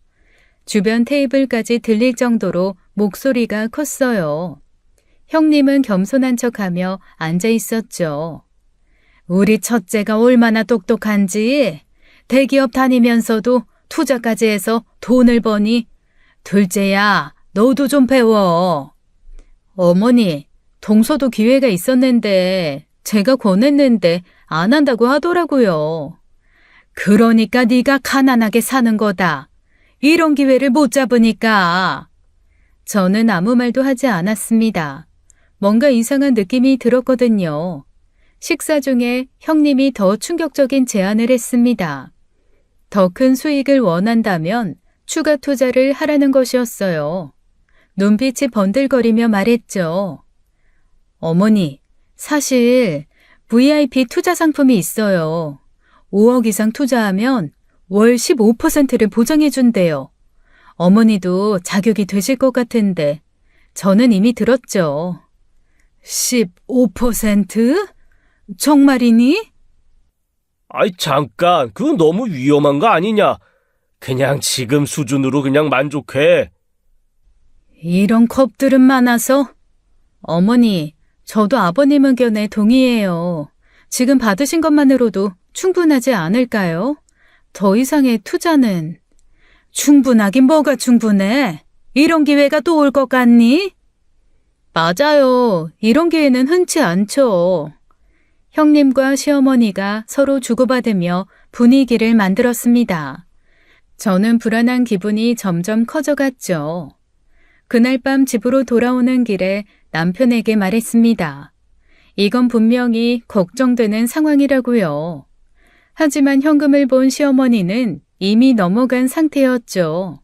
주변 테이블까지 들릴 정도로 목소리가 컸어요. 형님은 겸손한 척하며 앉아 있었죠. 우리 첫째가 얼마나 똑똑한지 대기업 다니면서도 투자까지 해서 돈을 버니 둘째야, 너도 좀 배워. 어머니, 동서도 기회가 있었는데 제가 권했는데 안 한다고 하더라고요. 그러니까 네가 가난하게 사는 거다. 이런 기회를 못 잡으니까. 저는 아무 말도 하지 않았습니다. 뭔가 이상한 느낌이 들었거든요. 식사 중에 형님이 더 충격적인 제안을 했습니다. 더 큰 수익을 원한다면 추가 투자를 하라는 것이었어요. 눈빛이 번들거리며 말했죠. 어머니, 사실 VIP 투자 상품이 있어요. 5억 이상 투자하면 월 15%를 보장해 준대요. 어머니도 자격이 되실 것 같은데 저는 이미 들었죠. 15%? 정말이니? 아이, 잠깐. 그건 너무 위험한 거 아니냐? 그냥 지금 수준으로 그냥 만족해. 이런 컵들은 많아서? 어머니, 저도 아버님 의견에 동의해요. 지금 받으신 것만으로도 충분하지 않을까요? 더 이상의 투자는. 충분하긴 뭐가 충분해? 이런 기회가 또 올 것 같니? 맞아요. 이런 기회는 흔치 않죠. 형님과 시어머니가 서로 주고받으며 분위기를 만들었습니다. 저는 불안한 기분이 점점 커져갔죠. 그날 밤 집으로 돌아오는 길에 남편에게 말했습니다. 이건 분명히 걱정되는 상황이라고요. 하지만 현금을 본 시어머니는 이미 넘어간 상태였죠.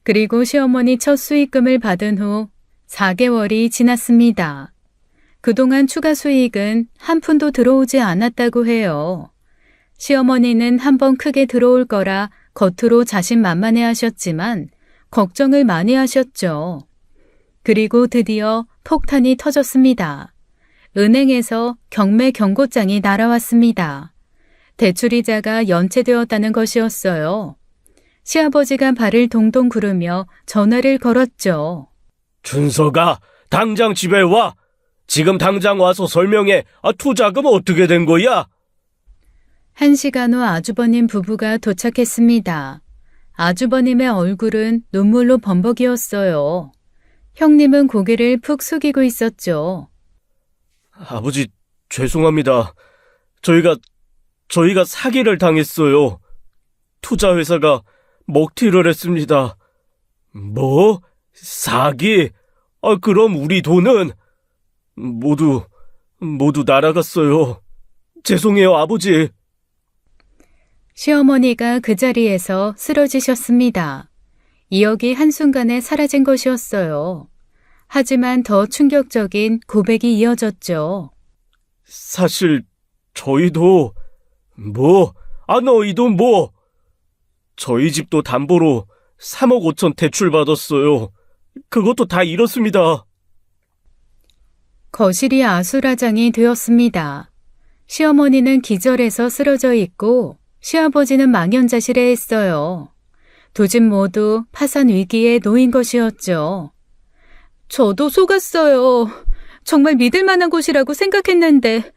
그리고 시어머니 첫 수익금을 받은 후 4개월이 지났습니다. 그동안 추가 수익은 한 푼도 들어오지 않았다고 해요. 시어머니는 한번 크게 들어올 거라 겉으로 자신만만해 하셨지만 걱정을 많이 하셨죠. 그리고 드디어 폭탄이 터졌습니다. 은행에서 경매 경고장이 날아왔습니다. 대출이자가 연체되었다는 것이었어요. 시아버지가 발을 동동 구르며 전화를 걸었죠. 준서가 당장 집에 와. 지금 당장 와서 설명해. 투자금 어떻게 된 거야? 1시간 후 아주버님 부부가 도착했습니다. 아주버님의 얼굴은 눈물로 범벅이었어요. 형님은 고개를 푹 숙이고 있었죠. 아버지, 죄송합니다. 저희가 사기를 당했어요. 투자회사가 먹튀를 했습니다. 뭐? 사기? 그럼 우리 돈은? 모두 날아갔어요. 죄송해요, 아버지. 시어머니가 그 자리에서 쓰러지셨습니다. 2억이 한순간에 사라진 것이었어요. 하지만 더 충격적인 고백이 이어졌죠. 사실 저희도 너희도 저희 집도 담보로 3억 5천 대출 받았어요. 그것도 다 잃었습니다. 거실이 아수라장이 되었습니다. 시어머니는 기절해서 쓰러져 있고 시아버지는 망연자실해 했어요. 두 집 모두 파산 위기에 놓인 것이었죠. 저도 속았어요. 정말 믿을 만한 곳이라고 생각했는데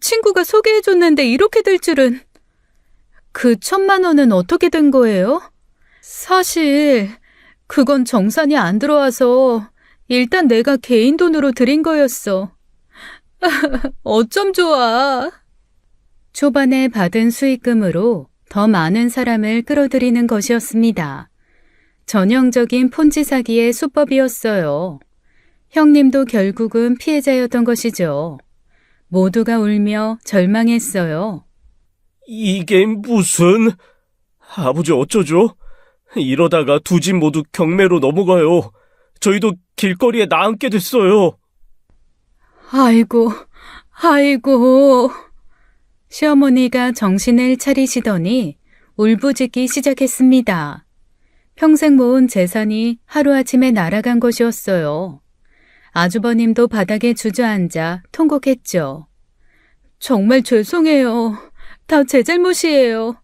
친구가 소개해줬는데 이렇게 될 줄은. 그 1,000만 원은 어떻게 된 거예요? 사실 그건 정산이 안 들어와서 일단 내가 개인 돈으로 드린 거였어. 어쩜 좋아. 초반에 받은 수익금으로 더 많은 사람을 끌어들이는 것이었습니다. 전형적인 폰지 사기의 수법이었어요. 형님도 결국은 피해자였던 것이죠. 모두가 울며 절망했어요. 이게 무슨... 아버지 어쩌죠? 이러다가 두 집 모두 경매로 넘어가요. 저희도 길거리에 나앉게 됐어요. 아이고. 시어머니가 정신을 차리시더니 울부짖기 시작했습니다. 평생 모은 재산이 하루아침에 날아간 것이었어요. 아주버님도 바닥에 주저앉아 통곡했죠. 정말 죄송해요. 다 제 잘못이에요.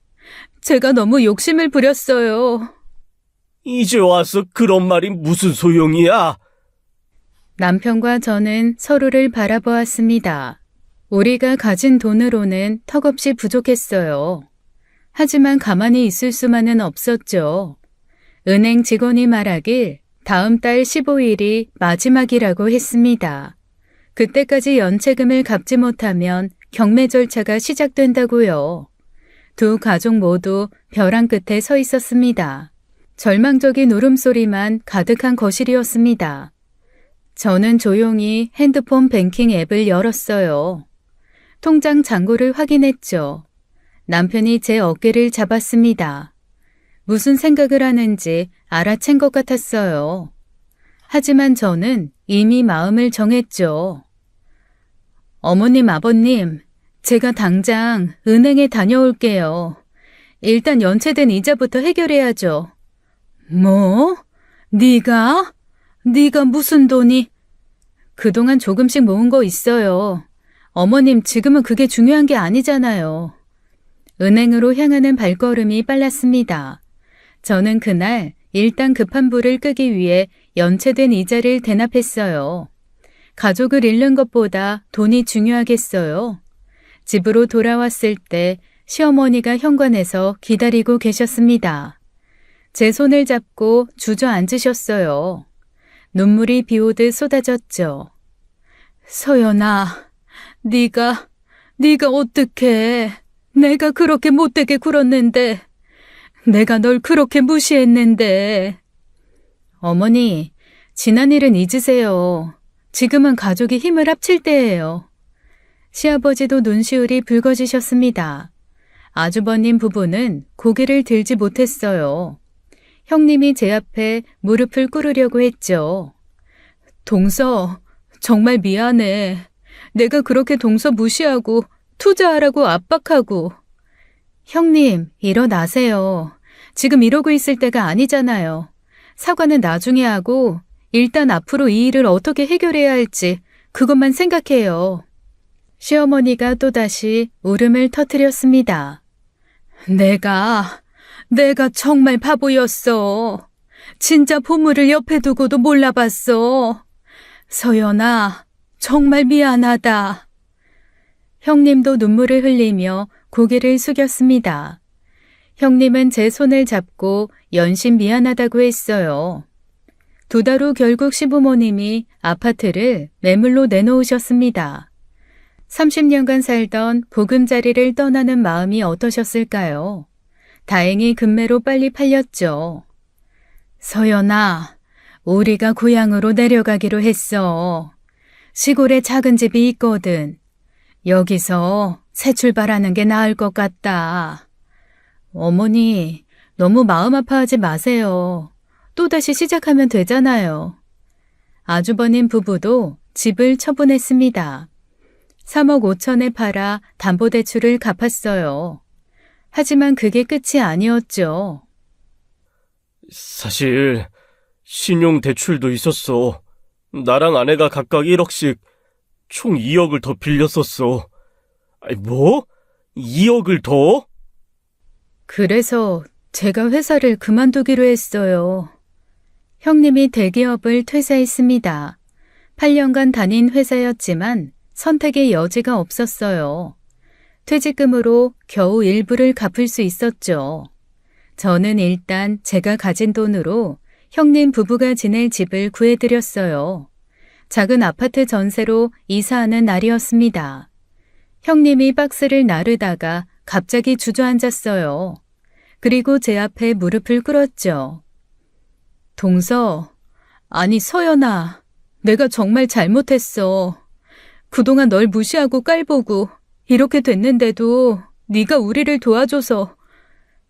제가 너무 욕심을 부렸어요. 이제 와서 그런 말이 무슨 소용이야? 남편과 저는 서로를 바라보았습니다. 우리가 가진 돈으로는 턱없이 부족했어요. 하지만 가만히 있을 수만은 없었죠. 은행 직원이 말하길 다음 달 15일이 마지막이라고 했습니다. 그때까지 연체금을 갚지 못하면 경매 절차가 시작된다고요. 두 가족 모두 벼랑 끝에 서 있었습니다. 절망적인 울음소리만 가득한 거실이었습니다. 저는 조용히 핸드폰 뱅킹 앱을 열었어요. 통장 잔고를 확인했죠. 남편이 제 어깨를 잡았습니다. 무슨 생각을 하는지 알아챈 것 같았어요. 하지만 저는 이미 마음을 정했죠. 어머님, 아버님, 제가 당장 은행에 다녀올게요. 일단 연체된 이자부터 해결해야죠. 뭐? 네가 무슨 돈이? 그동안 조금씩 모은 거 있어요. 어머님, 지금은 그게 중요한 게 아니잖아요. 은행으로 향하는 발걸음이 빨랐습니다. 저는 그날 일단 급한 불을 끄기 위해 연체된 이자를 대납했어요. 가족을 잃는 것보다 돈이 중요하겠어요. 집으로 돌아왔을 때 시어머니가 현관에서 기다리고 계셨습니다. 제 손을 잡고 주저앉으셨어요. 눈물이 비오듯 쏟아졌죠. 서연아, 네가 어떡해. 내가 그렇게 못되게 굴었는데. 내가 널 그렇게 무시했는데. 어머니, 지난 일은 잊으세요. 지금은 가족이 힘을 합칠 때예요. 시아버지도 눈시울이 붉어지셨습니다. 아주버님 부부는 고개를 들지 못했어요. 형님이 제 앞에 무릎을 꿇으려고 했죠. 동서, 정말 미안해. 내가 그렇게 동서 무시하고 투자하라고 압박하고. 형님, 일어나세요. 지금 이러고 있을 때가 아니잖아요. 사과는 나중에 하고 일단 앞으로 이 일을 어떻게 해결해야 할지 그것만 생각해요. 시어머니가 또다시 울음을 터뜨렸습니다. 내가 정말 바보였어. 진짜 보물을 옆에 두고도 몰라봤어. 서연아, 정말 미안하다. 형님도 눈물을 흘리며 고개를 숙였습니다. 형님은 제 손을 잡고 연신 미안하다고 했어요. 2달 후 결국 시부모님이 아파트를 매물로 내놓으셨습니다. 30년간 살던 보금자리를 떠나는 마음이 어떠셨을까요? 다행히 금매로 빨리 팔렸죠. 서연아, 우리가 고향으로 내려가기로 했어. 시골에 작은 집이 있거든. 여기서 새 출발하는 게 나을 것 같다. 어머니, 너무 마음 아파하지 마세요. 또다시 시작하면 되잖아요. 아주버님 부부도 집을 처분했습니다. 3억 5천에 팔아 담보대출을 갚았어요. 하지만 그게 끝이 아니었죠. 사실 신용대출도 있었어. 나랑 아내가 각각 1억씩 총 2억을 더 빌렸었어. 아니, 뭐? 2억을 더? 그래서 제가 회사를 그만두기로 했어요. 형님이 대기업을 퇴사했습니다. 8년간 다닌 회사였지만 선택의 여지가 없었어요. 퇴직금으로 겨우 일부를 갚을 수 있었죠. 저는 일단 제가 가진 돈으로 형님 부부가 지낼 집을 구해드렸어요. 작은 아파트 전세로 이사하는 날이었습니다. 형님이 박스를 나르다가 갑자기 주저앉았어요. 그리고 제 앞에 무릎을 꿇었죠. 동서, 아니 서연아, 내가 정말 잘못했어. 그동안 널 무시하고 깔보고 이렇게 됐는데도 네가 우리를 도와줘서.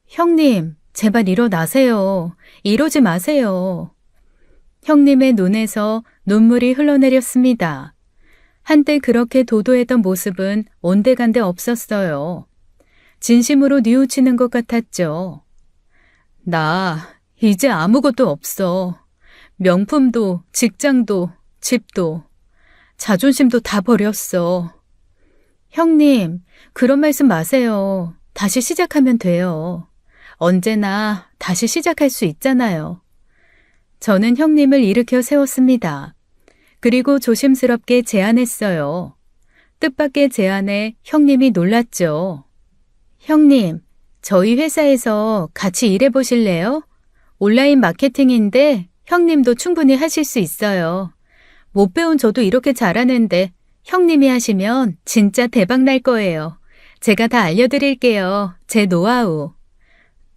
형님, 제발 일어나세요. 이러지 마세요. 형님의 눈에서 눈물이 흘러내렸습니다. 한때 그렇게 도도했던 모습은 온데간데 없었어요. 진심으로 뉘우치는 것 같았죠. 나 이제 아무것도 없어. 명품도, 직장도, 집도, 자존심도 다 버렸어. 형님, 그런 말씀 마세요. 다시 시작하면 돼요. 언제나 다시 시작할 수 있잖아요. 저는 형님을 일으켜 세웠습니다. 그리고 조심스럽게 제안했어요. 뜻밖의 제안에 형님이 놀랐죠. 형님, 저희 회사에서 같이 일해보실래요? 온라인 마케팅인데 형님도 충분히 하실 수 있어요. 못 배운 저도 이렇게 잘하는데 형님이 하시면 진짜 대박 날 거예요. 제가 다 알려드릴게요. 제 노하우.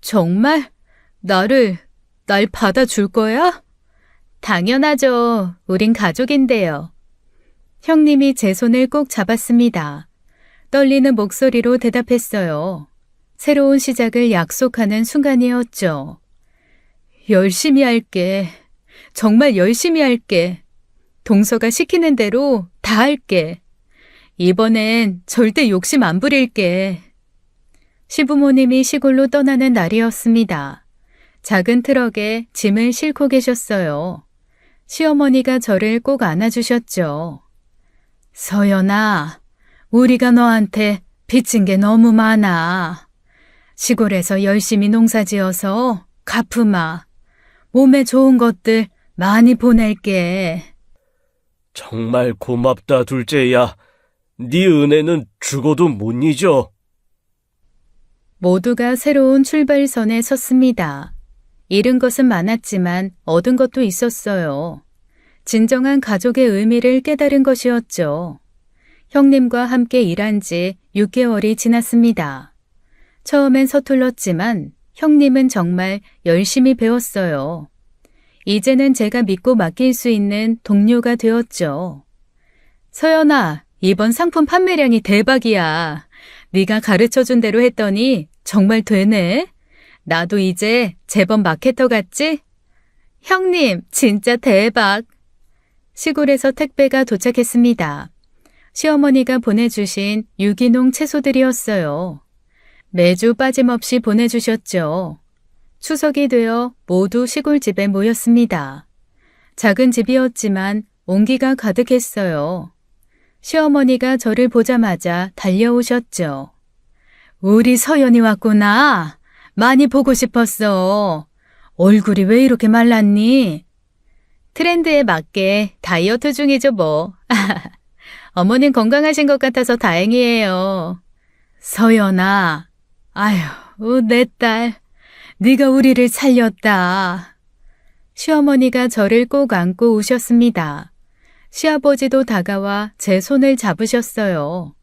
정말? 날 받아줄 거야? 당연하죠. 우린 가족인데요. 형님이 제 손을 꼭 잡았습니다. 떨리는 목소리로 대답했어요. 새로운 시작을 약속하는 순간이었죠. 열심히 할게. 정말 열심히 할게. 동서가 시키는 대로 다 할게. 이번엔 절대 욕심 안 부릴게. 시부모님이 시골로 떠나는 날이었습니다. 작은 트럭에 짐을 싣고 계셨어요. 시어머니가 저를 꼭 안아주셨죠. 서연아, 우리가 너한테 빚진 게 너무 많아. 시골에서 열심히 농사지어서 갚으마. 몸에 좋은 것들 많이 보낼게. 정말 고맙다, 둘째야. 네 은혜는 죽어도 못 잊어. 모두가 새로운 출발선에 섰습니다. 잃은 것은 많았지만 얻은 것도 있었어요. 진정한 가족의 의미를 깨달은 것이었죠. 형님과 함께 일한 지 6개월이 지났습니다. 처음엔 서툴렀지만 형님은 정말 열심히 배웠어요. 이제는 제가 믿고 맡길 수 있는 동료가 되었죠. 서연아, 이번 상품 판매량이 대박이야. 네가 가르쳐준 대로 했더니 정말 되네. 나도 이제 제법 마케터 같지? 형님, 진짜 대박. 시골에서 택배가 도착했습니다. 시어머니가 보내주신 유기농 채소들이었어요. 매주 빠짐없이 보내주셨죠. 추석이 되어 모두 시골집에 모였습니다. 작은 집이었지만 온기가 가득했어요. 시어머니가 저를 보자마자 달려오셨죠. 우리 서연이 왔구나. 많이 보고 싶었어. 얼굴이 왜 이렇게 말랐니? 트렌드에 맞게 다이어트 중이죠 뭐. 어머님 건강하신 것 같아서 다행이에요. 서연아, 아휴, 내 딸. 네가 우리를 살렸다. 시어머니가 저를 꼭 안고 우셨습니다. 시아버지도 다가와 제 손을 잡으셨어요.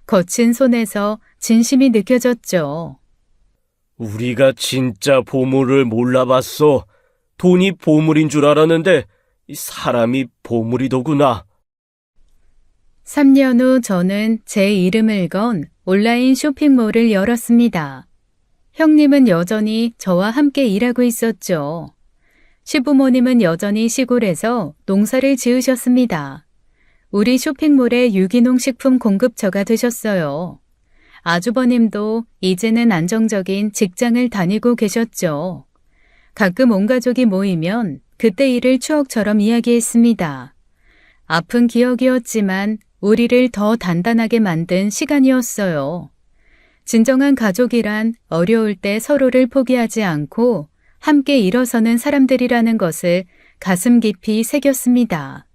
거친 손에서 진심이 느껴졌죠. 우리가 진짜 보물을 몰라봤어. 돈이 보물인 줄 알았는데 사람이 보물이더구나. 3년 후 저는 제 이름을 건 온라인 쇼핑몰을 열었습니다. 형님은 여전히 저와 함께 일하고 있었죠. 시부모님은 여전히 시골에서 농사를 지으셨습니다. 우리 쇼핑몰의 유기농 식품 공급처가 되셨어요. 아주버님도 이제는 안정적인 직장을 다니고 계셨죠. 가끔 온 가족이 모이면 그때 일을 추억처럼 이야기했습니다. 아픈 기억이었지만 우리를 더 단단하게 만든 시간이었어요. 진정한 가족이란 어려울 때 서로를 포기하지 않고 함께 일어서는 사람들이라는 것을 가슴 깊이 새겼습니다.